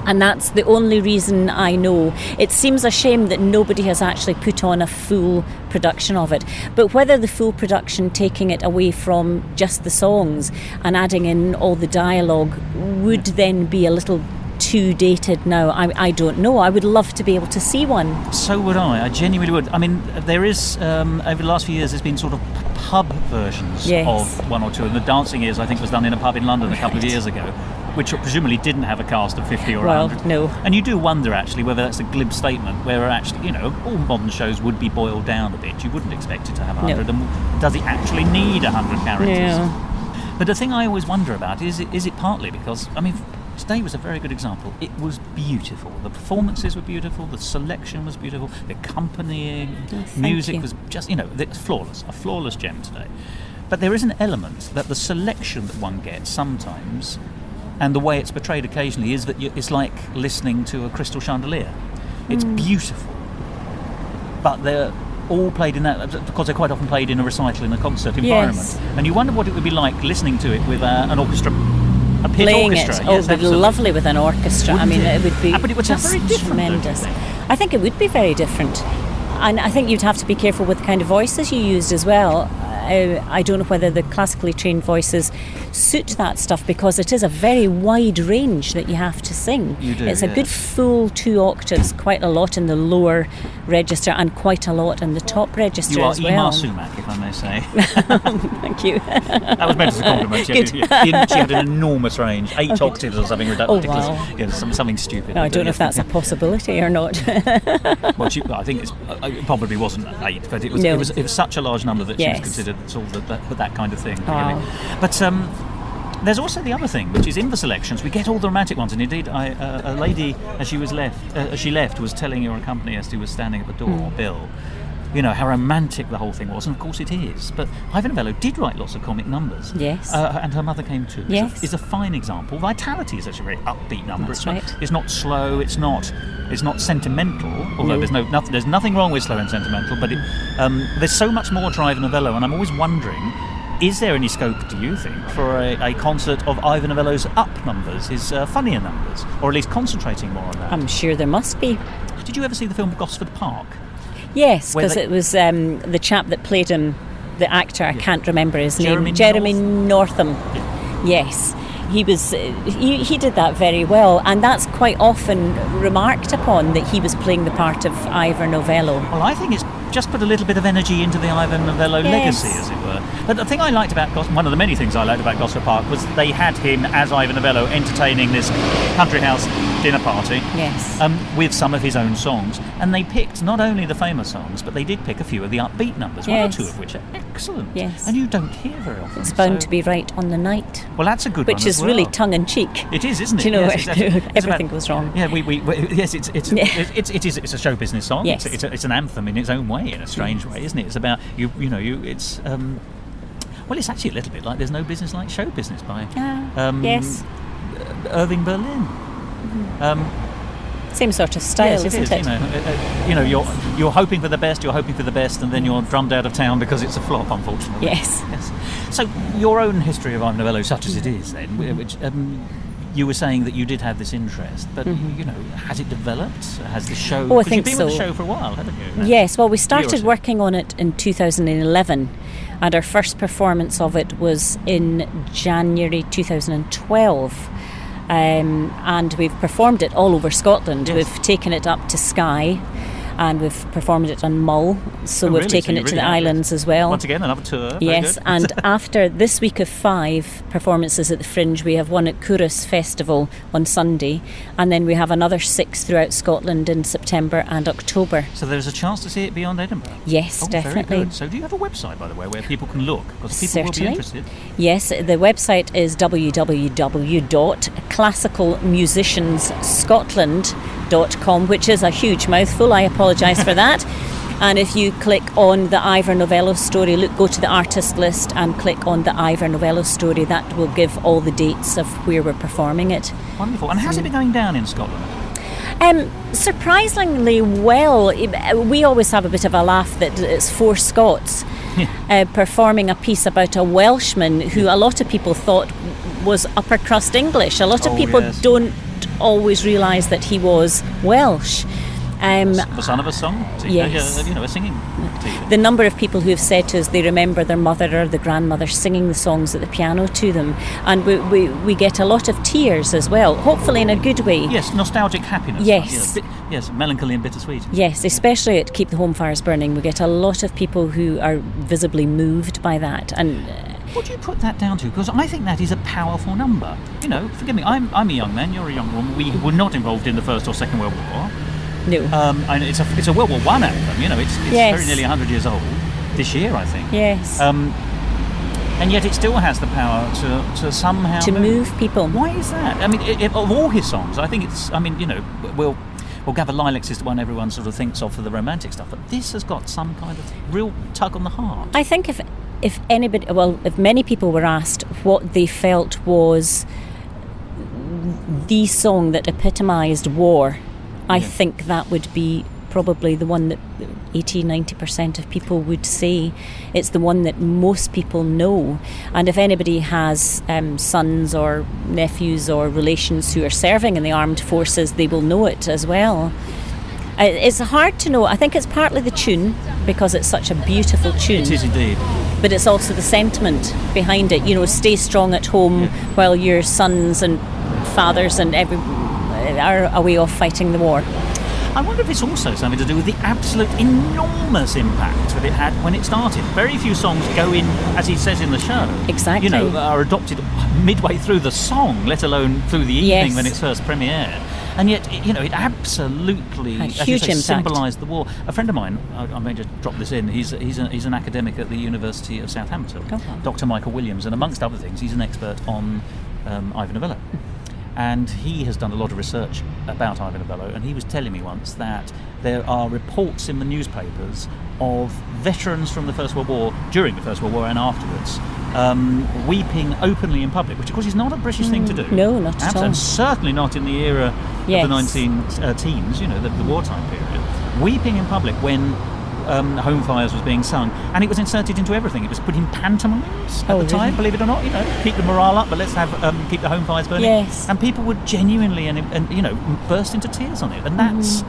And that's the only reason I know. It seems a shame that nobody has actually put on a full production of it. But whether the full production, taking it away from just the songs and adding in all the dialogue, would then be a little too dated now, I don't know. I would love to be able to see one. So would I genuinely would. I mean, there is, over the last few years, there's been sort of pub versions of one or two. And The Dancing Years, I think, was done in a pub in London a couple of years ago, which presumably didn't have a cast of 50 or 100. No. And you do wonder, actually, whether that's a glib statement, where actually, you know, all modern shows would be boiled down a bit. You wouldn't expect it to have 100. No. And does it actually need 100 characters? Yeah. But the thing I always wonder about is it partly because, I mean, today was a very good example. It was beautiful. The performances were beautiful. The selection was beautiful. The accompanying music was just, you know, it's flawless. A flawless gem today. But there is an element that the selection that one gets sometimes, and the way it's portrayed occasionally, is that it's like listening to a crystal chandelier. It's beautiful. But they're all played in that, because they're quite often played in a recital, in a concert environment. Yes. And you wonder what it would be like listening to it with an orchestra. A pit Playing orchestra. it, it would be lovely with an orchestra. Wouldn't it would be but it would sound just very different, tremendous. don't you think? I think it would be very different, and I think you'd have to be careful with the kind of voices you used as well. I don't know whether the classically trained voices suit that stuff, because it is a very wide range that you have to sing. You do, it's a yes. good full 2 octaves, quite a lot in the lower register and quite a lot in the top register You are as well. Emma Sumac, if I may say. Thank you. That was meant as a compliment. She had an enormous range, 8 octaves or something ridiculous. wow. Yeah, something stupid. I don't know if that's a possibility or not. Well, I think it probably wasn't 8, but it was, No. it was such a large number that she Yes. was considered sort of that kind of thing. Wow. Really. But there's also the other thing, which is in the selections we get all the romantic ones, and indeed a lady as she left was telling your accompanist who was standing at the door, Bill, you know, how romantic the whole thing was, and of course it is. But Ivor Novello did write lots of comic numbers. Yes. And Her Mother Came Too. Yes. Is a fine example. Vitality is actually a very upbeat number. That's It's right. It's not slow. It's not sentimental. Although there's nothing wrong with slow and sentimental. But there's so much more to Ivor Novello, and I'm always wondering, is there any scope, do you think, for a concert of Ivor Novello's up numbers, his funnier numbers, or at least concentrating more on that? I'm sure there must be. Did you ever see the film Gosford Park? Yes, Where because they- it was the chap that played him, the actor, I can't remember his name. Jeremy Northam. Yes. He was. He did that very well, and that's quite often remarked upon, that he was playing the part of Ivor Novello. Well, I think it's just put a little bit of energy into the Ivor Novello Yes. legacy, as it were. But the thing I liked about one of the many things I liked about Gosford Park was they had him as Ivor Novello entertaining this country house dinner party. Yes. With some of his own songs, and they picked not only the famous songs, but they did pick a few of the upbeat numbers, one or Yes. two of which are excellent. Yes. And you don't hear very often. It's bound so- to be right on the night, Well, that's a good which one is as really well. tongue in cheek. It is, isn't it? Do you know, Yes, it's everything about- goes wrong. Yeah, yes, it's Yeah. it's a show business song. Yes. It's an anthem in its own way, in a strange way, isn't it? It's about it's well, it's actually a little bit like There's No Business Like Show Business by Yes. Irving Berlin. Same sort of style, Yes, isn't is, it? You're hoping for the best, and then you're drummed out of town because it's a flop, unfortunately. Yes. So your own history of Ivor Novello, such as it is, then, which you were saying that you did have this interest, but has it developed? Has the show? Oh, I 'cause think you've been with so. the show for a while, haven't you? Yes, well, we Year or started two. working on it in 2011, and our first performance of it was in January 2012. And we've performed it all over Scotland. Yes. We've taken it up to Skye, and we've performed it on Mull, so Oh, we've really? taken So you it to really the have islands as well. Once again, another tour. Very Yes, good. and after this week of 5 performances at the Fringe, we have one at Couros Festival on Sunday, and then we have another 6 throughout Scotland in September and October. So there's a chance to see it beyond Edinburgh. Yes, Very definitely. good. So do you have a website, by the way, where people can look? Because people will be Certainly. interested. Yes, the website is www.classicalmusiciansscotland.com, which is a huge mouthful. I apologise for that. And if you click on the Ivor Novello story, go to the artist list and click on the Ivor Novello story. That will give all the dates of where we're performing it. Wonderful. And how's it been going down in Scotland? Surprisingly well. We always have a bit of a laugh that it's 4 Scots performing a piece about a Welshman who a lot of people thought was upper crust English. A lot of Oh, people yes. don't always realised that he was Welsh. The son of a song, yes. A singing teacher. The number of people who have said to us they remember their mother or the grandmother singing the songs at the piano to them, and we get a lot of tears as well, hopefully in a good way. Yes, nostalgic happiness. Yes. Yes, melancholy and bittersweet. Yes, especially at Keep the Home Fires Burning, we get a lot of people who are visibly moved by that. And what do you put that down to? Because I think that is a powerful number. Forgive me, I'm a young man, you're a young woman. We were not involved in the First or Second World War. no. And it's a World War I anthem. It's yes. very nearly 100 years old this year, I think. Yes. And yet it still has the power to somehow to move people. Why is that? I mean, of all his songs, I think it's. I mean, we'll Gather Lilacs is the one everyone sort of thinks of for the romantic stuff, but this has got some kind of real tug on the heart. I think if many people were asked what they felt was the song that epitomised war, I think that would be probably the one that 80-90% of people would say it's the one that most people know. And if anybody has sons or nephews or relations who are serving in the armed forces, they will know it as well. It's hard to know. I think it's partly the tune, because it's such a beautiful tune. It is indeed. But it's also the sentiment behind it. Stay strong at home while your sons and fathers and are away off fighting the war. I wonder if it's also something to do with the absolute enormous impact that it had when it started. Very few songs go in, as he says in the show, exactly. Are adopted midway through the song, let alone through the evening when it's first premiered. And yet, it absolutely, had huge impact. Symbolised the war. A friend of mine, I may just drop this in, he's an academic at the University of Southampton, Dr. Michael Williams, and amongst other things, he's an expert on Ivor Novello. And he has done a lot of research about Ivor Novello, and he was telling me once that there are reports in the newspapers of veterans from the First World War, during the First World War and afterwards, weeping openly in public, which of course is not a British thing to do. No, not at all. And certainly not in the era of the 19-teens, the wartime period. Weeping in public when Home Fires was being sung, and it was inserted into everything. It was put in pantomimes at the time, believe it or not. Keep the morale up, but let's have keep the home fires burning. Yes. And people would genuinely and burst into tears on it. And that's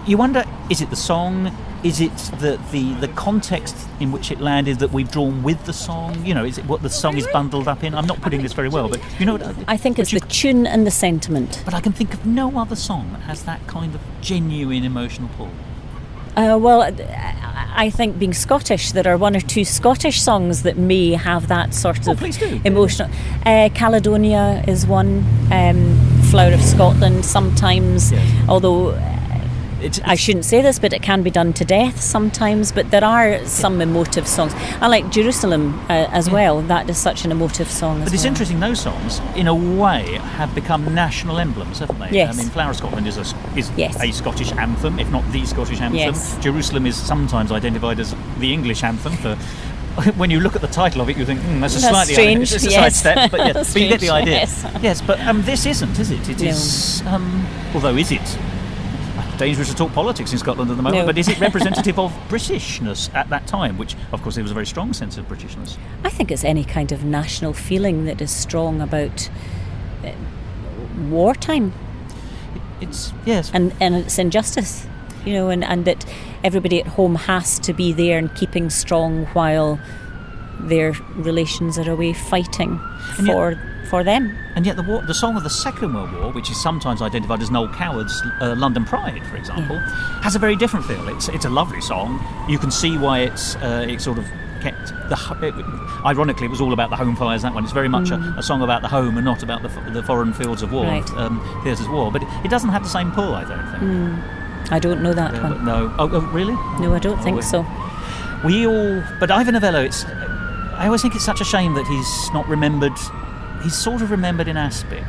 you wonder: is it the song? Is it the context in which it landed that we've drawn with the song? Is it what the song is bundled up in? I'm not putting this very well, but I think it's the tune and the sentiment. But I can think of no other song that has that kind of genuine emotional pull. I think being Scottish, there are one or two Scottish songs that may have that sort of emotional. Caledonia is one. Flower of Scotland sometimes, although I shouldn't say this, but it can be done to death sometimes. But there are some emotive songs. I like Jerusalem as well. That is such an emotive song as well. But it's interesting, those songs, in a way, have become national emblems, haven't they? Yes. I mean, Flower of Scotland is a Scottish anthem, if not the Scottish anthem. Yes. Jerusalem is sometimes identified as the English anthem for... When you look at the title of it, you think, that's slightly strange. It's a sidestep, but but you get the idea. Yes, but this isn't, is it? It is, although is it? Dangerous to talk politics in Scotland at the moment, but is it representative of Britishness at that time, which of course there was a very strong sense of Britishness? I think it's any kind of national feeling that is strong about wartime. And it's injustice, and that everybody at home has to be there and keeping strong while their relations are away fighting for them. And yet the song of the Second World War, which is sometimes identified as Noel Coward's London Pride, for example, has a very different feel. It's a lovely song. You can see why it sort of kept ironically, it was all about the home fires, that one. It's very much a song about the home and not about the foreign fields of war, theatres of war. But it doesn't have the same pull, I don't think. I don't know that one. No. Oh, really? No, I don't think so. But Ivor Novello, I always think it's such a shame that he's not remembered. He's sort of remembered in Aspic,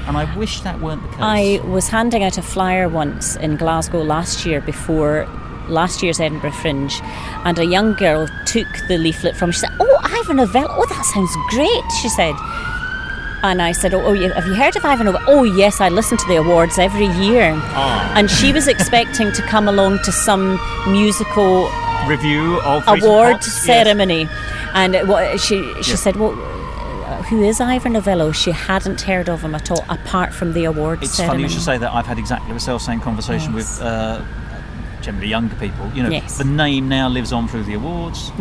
and I wish that weren't the case. I was handing out a flyer once in Glasgow last year before last year's Edinburgh Fringe, and a young girl took the leaflet from me. She said, Ivor Novello, that sounds great, she said. And I said, have you heard of Ivor Novello? Oh yes, I listen to the awards every year. And she was expecting to come along to some musical review of award ceremony. And she said, who is Ivor Novello, she hadn't heard of him at all, apart from the awards It's ceremony. funny you should say that. I've had exactly the self-same conversation with generally younger people. The name now lives on through the awards,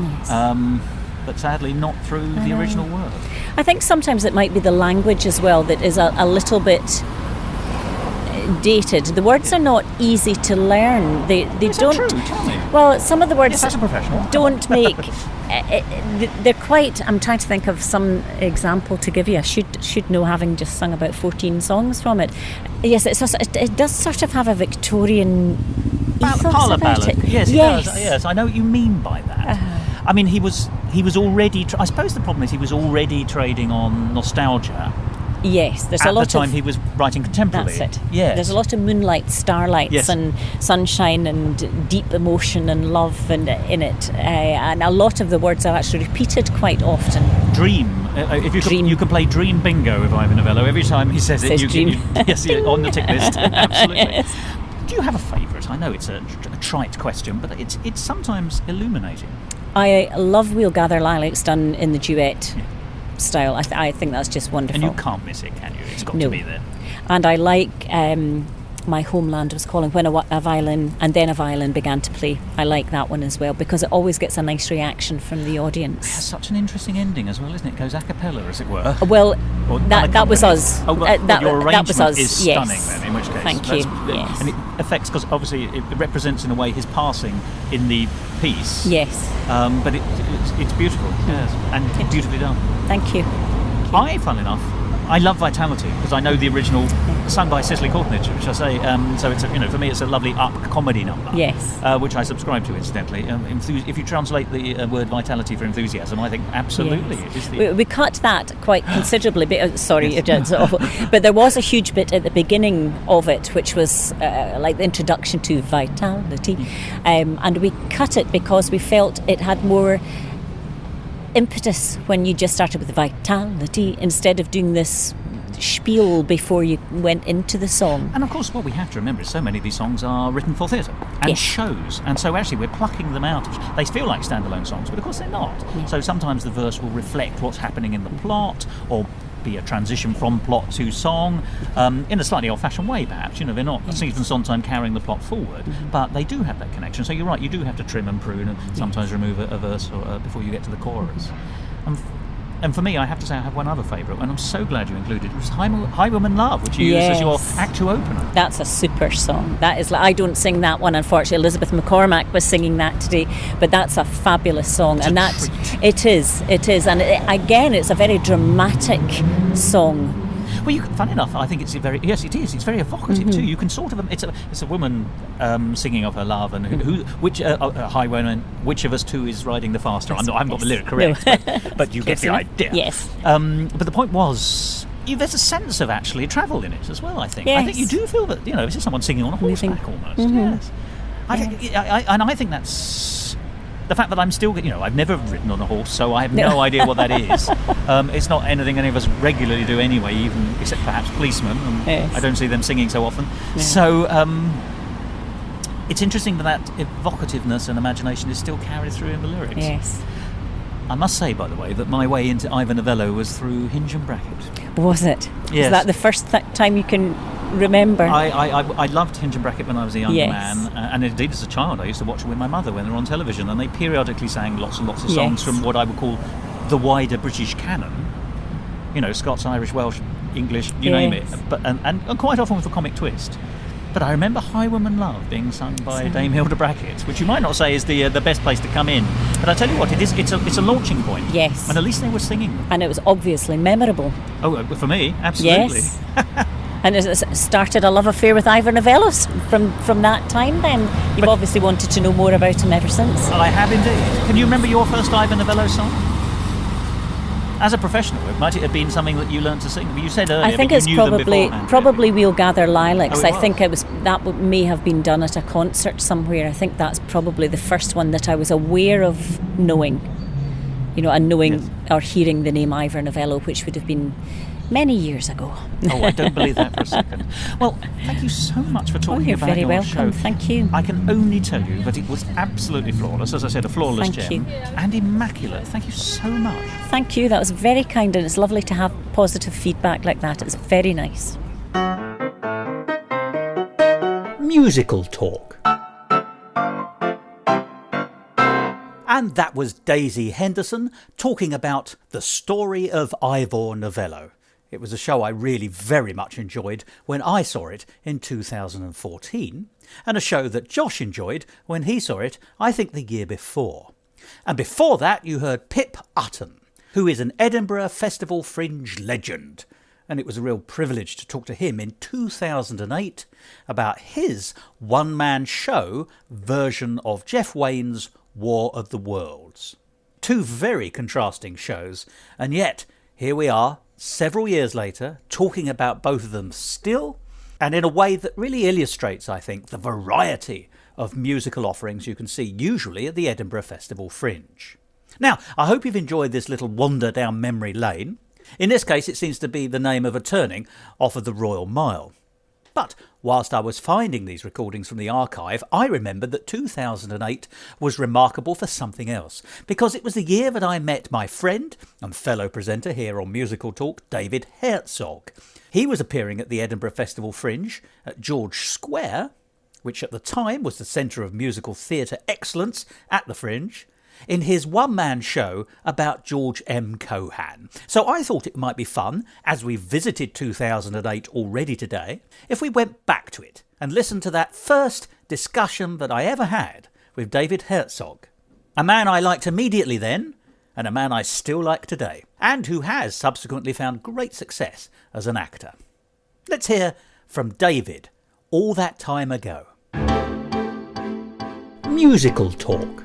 but sadly not through the original work. I think sometimes it might be the language as well that is a little bit dated. The words are not easy to learn. They Is don't. that true? Tell me. Well, some of the words Yes, as a professional. don't make. They're quite. I'm trying to think of some example to give you. I should know, having just sung about 14 songs from it. Yes, it does sort of have a Victorian ethos Parlour about ballad. it. Yes, it does. Yes, I know what you mean by that. I mean, he was already. I suppose the problem is he was already trading on nostalgia. Yes, there's a lot at the time he was writing contemporary. That's it. Yes. There's a lot of moonlight, starlights, and sunshine, and deep emotion and love, and in it. And a lot of the words are actually repeated quite often. Dream. If you Dream. you can play Dream Bingo with Ivor Novello. Every time he says it, Dream. yes, on the tick list. Absolutely. Yes. Do you have a favourite? I know it's a trite question, but it's sometimes illuminating. I love We'll Gather Lilacs done in the duet style. I think that's just wonderful. And you can't miss it, can you? It's got No. to be there. And I like My Homeland Was Calling, when a violin and then a violin began to play. I like that one as well, because it always gets a nice reaction from the It has audience. such an interesting ending as well, isn't it? It goes a cappella, as it were. Well, Or that was unaccompanied. us. Oh, well, that your arrangement was us. is Yes. stunning then, in which case. Thank you. Yes. And it affects, because obviously it represents in a way his passing in the piece. Yes. But it's beautiful, yes, and beautifully done. Thank you. Funnily enough, I love Vitality because I know the original, sung by Cicely Courtnidge, which I say. So it's for me it's a lovely up comedy number. Yes. Which I subscribe to, incidentally. If you translate the word vitality for enthusiasm, I think absolutely Yes. it is the. We cut that quite considerably. Sorry, it's awful. But there was a huge bit at the beginning of it, which was like the introduction to Vitality, and we cut it because we felt it had more impetus when you just started with Vitality instead of doing this spiel before you went into the song. And of course, what we have to remember is so many of these songs are written for theatre and Yes. shows, and so actually we're plucking them out. They feel like standalone songs, but of course they're not. So sometimes the verse will reflect what's happening in the plot, or be a transition from plot to song, in a slightly old-fashioned way, perhaps. They're not Stephen Sondheim carrying the plot forward, but they do have that connection. So you're right, you do have to trim and prune, and sometimes remove a verse before you get to the chorus. And for me, I have to say I have one other favourite, and I'm so glad you included it. It was Highwayman Love, which you used as your Act 2 opener. That's a super song. That is. I don't sing that one, unfortunately. Elizabeth McCormack was singing that today, but that's a fabulous song, It's and a that treat. it is, and again, it's a very dramatic song. Well, funny enough, I think it's it is. It's very evocative too. You can sort of it's a woman singing of her love, and which highwayman, which of us two is riding the faster? I haven't got the lyric correct, but you get the idea. Yes. But the point was, there's a sense of actually travel in it as well. I think. I think you Yes. do feel that this is someone singing on a horseback almost. Yes. I think that's. The fact that I'm still, I've never ridden on a horse, so I have no idea what that is. It's not anything any of us regularly do anyway, even except perhaps policemen. Yes. I don't see them singing so often. Yeah. So it's interesting that evocativeness and imagination is still carried through in the lyrics. Yes. I must say, by the way, that my way into Ivor Novello was through Hinge and Bracket. Was it? Yes. Is that the first time you can remember? I loved Hinge and Bracket when I was a young Yes. man, and indeed as a child I used to watch it with my mother when they were on television, and they periodically sang lots and lots of songs Yes. from what I would call the wider British canon. Scots, Irish, Welsh, English, you name it, but and quite often with a comic twist. But I remember Highwayman Love being sung by Dame Hilda Brackett, which you might not say is the best place to come in. But I tell you what, it's a launching point. Yes. And at least they were singing them. And it was obviously memorable. Oh, for me, absolutely. Yes. And it started a love affair with Ivor Novello from that time then. You've obviously wanted to know more about him ever since. I have indeed. Can you remember your first Ivor Novello song? As a professional, might it have been something that you learned to sing? You said earlier I think that it's you knew them beforehand, probably We'll Gather Lilacs. Oh, it I think was. that may have been done at a concert somewhere. I think that's probably the first one that I was aware of knowing. and knowing or hearing the name Ivor Novello, which would have been many years ago. Oh, I don't believe that for a second. Well, thank you so much for talking you're about very your welcome. show. Thank you. I can only tell you that it was absolutely flawless. As I said, a flawless Thank gem. you. And immaculate. Thank you so much. Thank you. That was very kind, and it's lovely to have positive feedback like that. It's very nice. Musical talk. And that was Daisy Henderson talking about the story of Ivor Novello. It was a show I really very much enjoyed when I saw it in 2014, and a show that Josh enjoyed when he saw it, I think, the year before. And before that, you heard Pip Uttan, who is an Edinburgh Festival Fringe legend. And it was a real privilege to talk to him in 2008 about his one-man show version of Jeff Wayne's War of the Worlds. Two very contrasting shows, and yet here we are, several years later, talking about both of them still, and in a way that really illustrates, I think, the variety of musical offerings you can see usually at the Edinburgh Festival Fringe. Now, I hope you've enjoyed this little wander down memory lane. In this case, it seems to be the name of a turning off of the Royal Mile. But whilst I was finding these recordings from the archive, I remembered that 2008 was remarkable for something else, because it was the year that I met my friend and fellow presenter here on Musical Talk, David Herzog. He was appearing at the Edinburgh Festival Fringe at George Square, which at the time was the centre of musical theatre excellence at the Fringe, in his one-man show about George M. Cohan. So I thought it might be fun, as we visited 2008 already today, if we went back to it and listened to that first discussion that I ever had with David Herzog. A man I liked immediately then, and a man I still like today, and who has subsequently found great success as an actor. Let's hear from David all that time ago. Musical talk.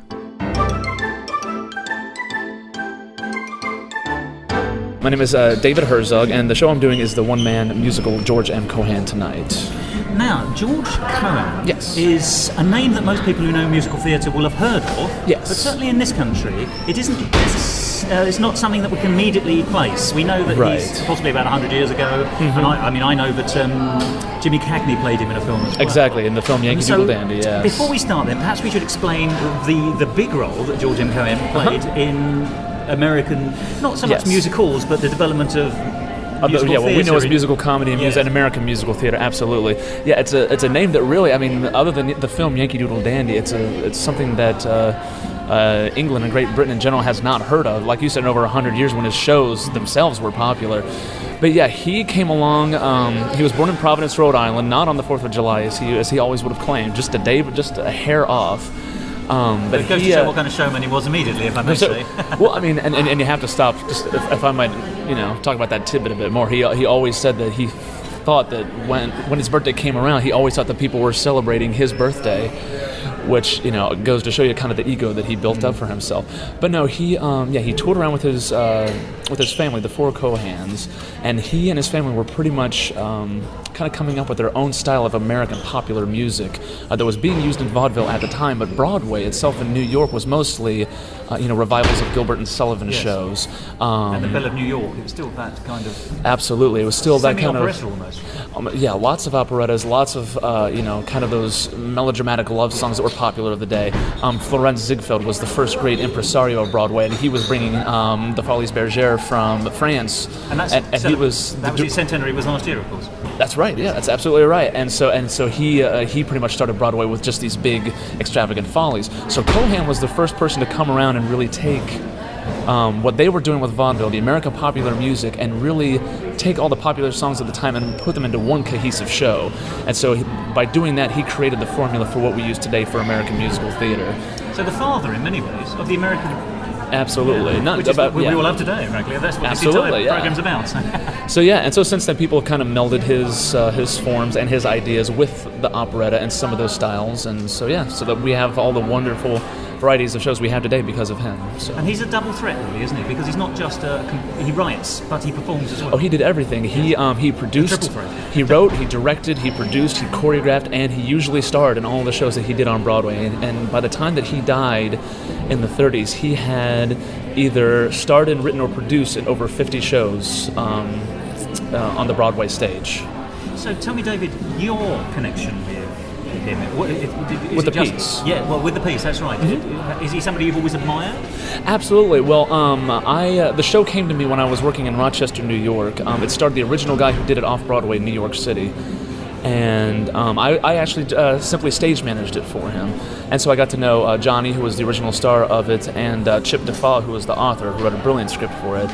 My name is David Herzog, and the show I'm doing is the one-man musical George M. Cohan tonight. Now, George Cohan Yes. is a name that most people who know musical theatre will have heard of. Yes. But certainly in this country, it isn't. It's not something that we can immediately place. We know that Right. he's possibly about 100 years ago, and I know that Jimmy Cagney played him in a film as well. Exactly, in the film Yankee So, Doodle Dandy, yes. Before we start then, perhaps we should explain the big role that George M. Cohan played in American, not so much Yes. musicals, but the development of musical yeah, what we know theatre as in- musical comedy and Yes. and American musical theater, absolutely. Yeah, it's a name that really, I mean, other than the film Yankee Doodle Dandy, it's something that England and Great Britain in general has not heard of. Like you said, in over 100 years when his shows themselves were popular. But yeah, he came along. He was born in Providence, Rhode Island, not on the 4th of July as he always would have claimed, just a hair off. But it goes to show what kind of showman he was immediately, if I may say. Well, I mean, and you have to stop, just if I might, talk about that tidbit a bit more. He always said that he thought that when his birthday came around, he always thought that people were celebrating his birthday, which, goes to show you kind of the ego that he built up for himself. But no, he toured around with his family, the four Cohans, and he and his family were pretty much kind of coming up with their own style of American popular music that was being used in vaudeville at the time, but Broadway itself in New York was mostly, revivals of Gilbert and Sullivan Yes. shows. And the Belle of New York, it was still that kind of... Absolutely, it was still that kind of... Semi-operetta almost. Yeah, lots of operettas, lots of, kind of those melodramatic love songs that were popular of the day. Florenz Ziegfeld was the first great impresario of Broadway, and he was bringing the Folies Bergère from France. And that's he was... That was his centenary was last year, of course. That's right, yeah, that's absolutely right. And so he pretty much started Broadway with just these big, extravagant follies. So Cohan was the first person to come around and really take what they were doing with vaudeville, the American popular music, and really take all the popular songs at the time and put them into one cohesive show. And so by doing that, he created the formula for what we use today for American musical theater. So the father, in many ways, of the American... Absolutely. Not which is about, what we yeah. all have today, frankly. That's what Absolutely, this yeah. entire program's about. So yeah, and so since then people have kind of melded his forms and his ideas with the operetta and some of those styles, and so yeah, so that we have all the wonderful varieties of shows we have today because of him. So. And he's a double threat, really, isn't he? Because he's not just he writes, but he performs as well. Oh, he did everything. He produced, triple threat. he wrote, he directed, he produced, he choreographed, and he usually starred in all the shows that he did on Broadway. And by the time that he died in the 30s, he had either starred in, written, or produced in over 50 shows on the Broadway stage. So tell me, David, your connection with him. With the piece. Yeah, well, with the piece, that's right. Mm-hmm. Is he somebody you've always admired? Absolutely. Well, the show came to me when I was working in Rochester, New York. It starred the original guy who did it off-Broadway in New York City. And I actually simply stage managed it for him. And so I got to know Johnny, who was the original star of it, and Chip Thos, who was the author, who wrote a brilliant script for it.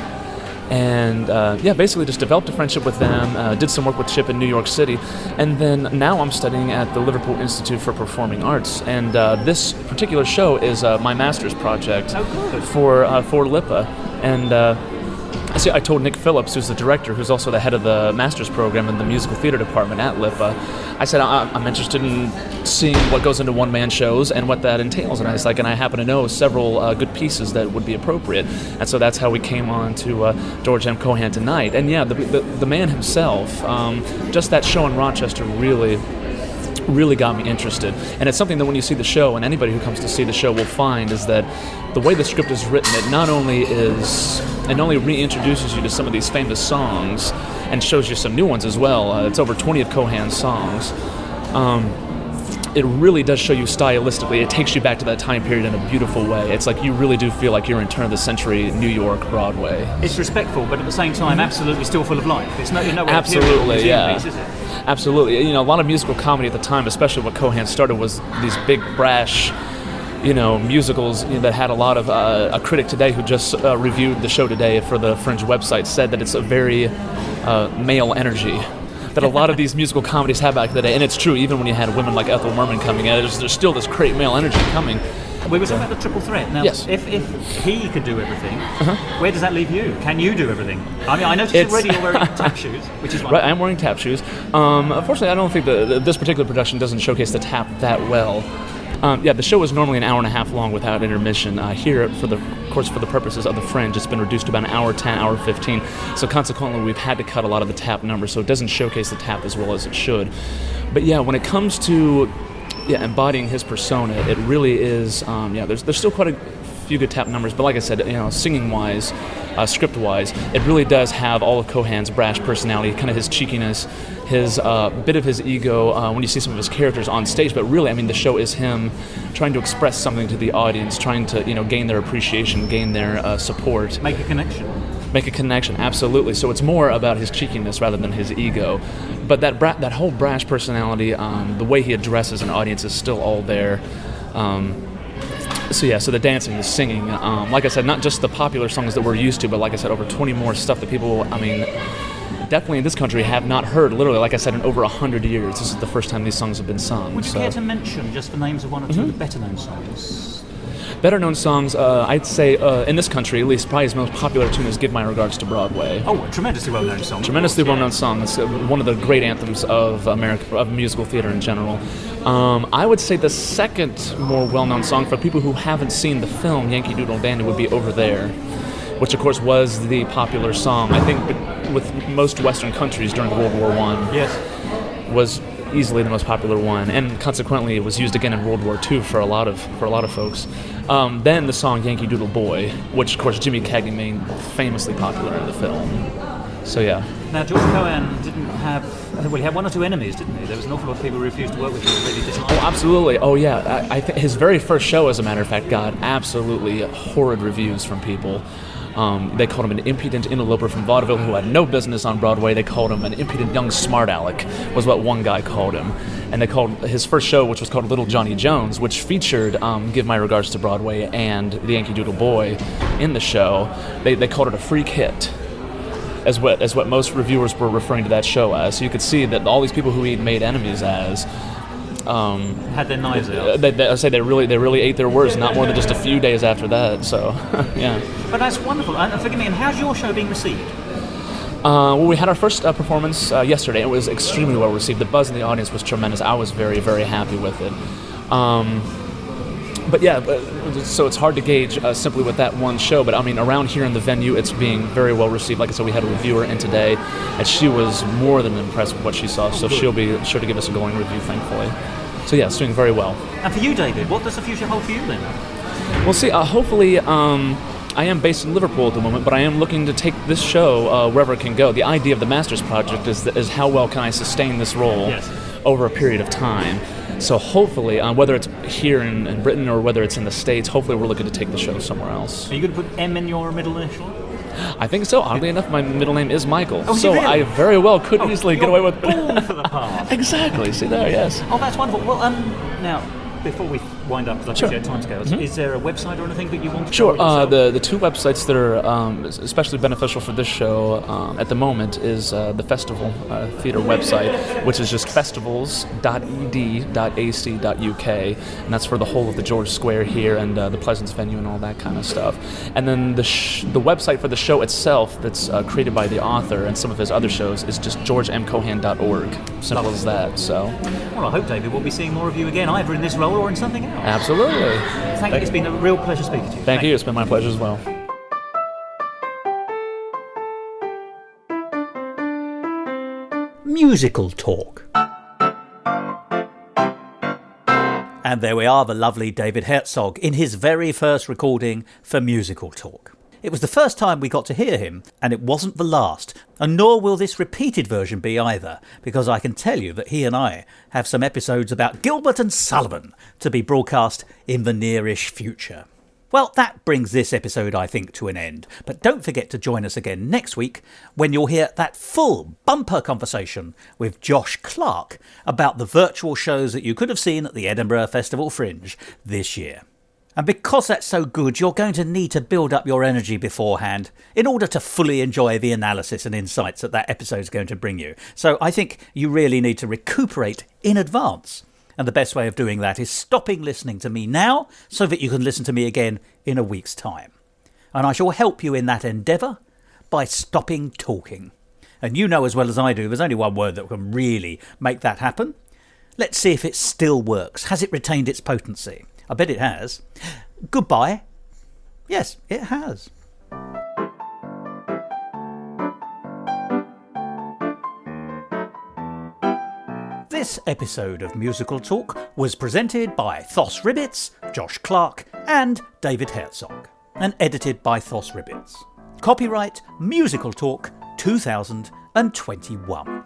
And basically just developed a friendship with them, did some work with Chip in New York City, and then now I'm studying at the Liverpool Institute for Performing Arts, and this particular show is my master's project for LIPA. And I told Nick Phillips, who's the director, who's also the head of the master's program in the musical theater department at LIPA, I said, I'm interested in seeing what goes into one-man shows and what that entails. And I was like, and I happen to know several good pieces that would be appropriate. And so that's how we came on to George M. Cohan tonight. And yeah, the man himself, just that show in Rochester really got me interested. And it's something that when you see the show, and anybody who comes to see the show will find, is that the way the script is written, it not only reintroduces you to some of these famous songs and shows you some new ones as well. It's over 20 of Cohan's songs. It really does show you stylistically. It takes you back to that time period in a beautiful way. It's like you really do feel like you're in turn of the century New York Broadway. It's respectful, but at the same time, absolutely still full of life. It's no way absolutely, yeah. Piece, is it? Absolutely. You know, a lot of musical comedy at the time, especially what Cohan started, was these big, brash, musicals that had a lot of... a critic today who just reviewed the show today for the Fringe website said that it's a very male energy that a lot of these musical comedies have back in the day. And it's true, even when you had women like Ethel Merman coming in, there's still this great male energy coming. We were talking about the triple threat. Now, yes. if he could do everything, where does that leave you? Can you do everything? I mean, I noticed already you're wearing tap shoes, which is wonderful. Right, I'm wearing tap shoes. Unfortunately, I don't think this particular production doesn't showcase the tap that well. The show is normally an hour and a half long without intermission. Here, for the purposes of the Fringe, it's been reduced to about an hour 10, hour 15. So consequently, we've had to cut a lot of the tap numbers, so it doesn't showcase the tap as well as it should. But yeah, when it comes to embodying his persona, it really is. There's still quite a few good tap numbers, but like I said, singing-wise, script-wise, it really does have all of Cohan's brash personality, kind of his cheekiness, his bit of his ego when you see some of his characters on stage. But really, I mean, the show is him trying to express something to the audience, trying to gain their appreciation, gain their support, make a connection. Absolutely. So it's more about his cheekiness rather than his ego. But that whole brash personality, the way he addresses an audience is still all there. So the dancing, the singing, like I said, not just the popular songs that we're used to, but like I said, over 20 more stuff that people, definitely in this country have not heard, literally, like I said, in over 100 years. This is the first time these songs have been sung. Would you care to mention just the names of one or two of the better-known songs? Better-known songs, I'd say, in this country, at least, probably his most popular tune is Give My Regards to Broadway. Oh, a tremendously well-known song. Tremendously well-known song. It's one of the great anthems of America, of musical theater in general. I would say the second more well-known song for people who haven't seen the film Yankee Doodle Dandy would be Over There, which, of course, was the popular song, I think, with most Western countries during World War I. Yes. Was easily the most popular one, and consequently it was used again in World War II for a lot of folks. Then the song Yankee Doodle Boy, which, of course, Jimmy Cagney made famously popular in the film. So, yeah. Now, George Cohan didn't have... Well, he had one or two enemies, didn't he? There was an awful lot of people who refused to work with him and really disliked him. Oh, absolutely. Oh, yeah. I think his very first show, as a matter of fact, got absolutely horrid reviews from people. They called him an impudent interloper from vaudeville who had no business on Broadway. They called him an impudent young smart aleck, was what one guy called him. And they called his first show, which was called Little Johnny Jones, which featured Give My Regards to Broadway and the Yankee Doodle Boy in the show. They called it a freak hit, as what most reviewers were referring to that show as. So you could see that all these people who he'd made enemies as had their knives out. They really ate their words, not more than just a few days after that. So, yeah. But that's wonderful. Forgive me. And how's your show being received? Well, we had our first performance yesterday. It was extremely well received. The buzz in the audience was tremendous. I was very, very happy with it. So it's hard to gauge simply with that one show. But I mean, around here in the venue, it's being very well received. Like I said, we had a reviewer in today, and she was more than impressed with what she saw. So she'll be sure to give us a glowing review, thankfully. So yeah, it's doing very well. And for you, David, what does the future hold for you then? We'll see. Hopefully, I am based in Liverpool at the moment, but I am looking to take this show wherever it can go. The idea of the Masters Project is how well can I sustain this role over a period of time. So hopefully, whether it's here in Britain or whether it's in the States, hopefully we're looking to take the show somewhere else. Are you going to put M in your middle initial? I think so. Oddly enough, my middle name is Michael. Oh, so really? I very well could easily get away with born for the part. Exactly. See there, yes. Oh, that's wonderful. Well, now, before we wind up, because I appreciate timescales, is there a website or anything that you want to Sure. yourself? The two websites that are especially beneficial for this show at the moment is the Festival Theatre website, which is just festivals.ed.ac.uk, and that's for the whole of the George Square here and the Pleasance venue and all that kind of stuff. And then the website for the show itself, that's created by the author and some of his other shows, is just georgeMcohan.org. Simple as that. So. Well, I hope, David, we'll be seeing more of you again, either in this role or in something else. Absolutely. Thank you. It's been a real pleasure speaking to you. Thank you. It's been my pleasure as well. Musical talk. And there we are, the lovely David Herzog in his very first recording for Musical Talk. It was the first time we got to hear him, and it wasn't the last, and nor will this repeated version be either, because I can tell you that he and I have some episodes about Gilbert and Sullivan to be broadcast in the nearish future. Well, that brings this episode, I think, to an end, but don't forget to join us again next week when you'll hear that full bumper conversation with Josh Clark about the virtual shows that you could have seen at the Edinburgh Festival Fringe this year. And because that's so good, you're going to need to build up your energy beforehand in order to fully enjoy the analysis and insights that that episode's going to bring you. So I think you really need to recuperate in advance. And the best way of doing that is stopping listening to me now so that you can listen to me again in a week's time. And I shall help you in that endeavour by stopping talking. And you know as well as I do, there's only one word that can really make that happen. Let's see if it still works. Has it retained its potency? I bet it has. Goodbye. Yes, it has. This episode of Musical Talk was presented by Thos Ribbits, Josh Clark and David Herzog, and edited by Thos Ribbits. Copyright Musical Talk 2021.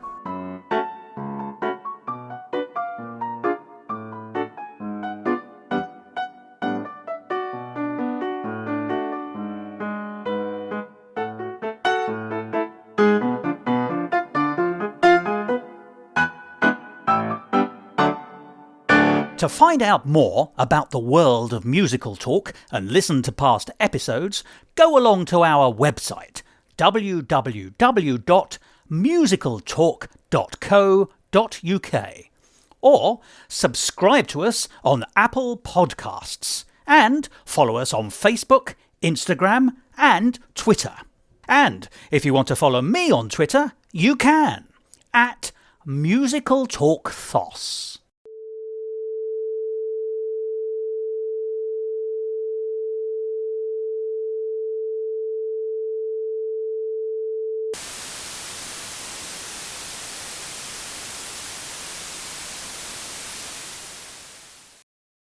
To find out more about the world of Musical Talk and listen to past episodes, go along to our website www.musicaltalk.co.uk or subscribe to us on Apple Podcasts and follow us on Facebook, Instagram and Twitter. And if you want to follow me on Twitter, you can at Musical Talk Thos.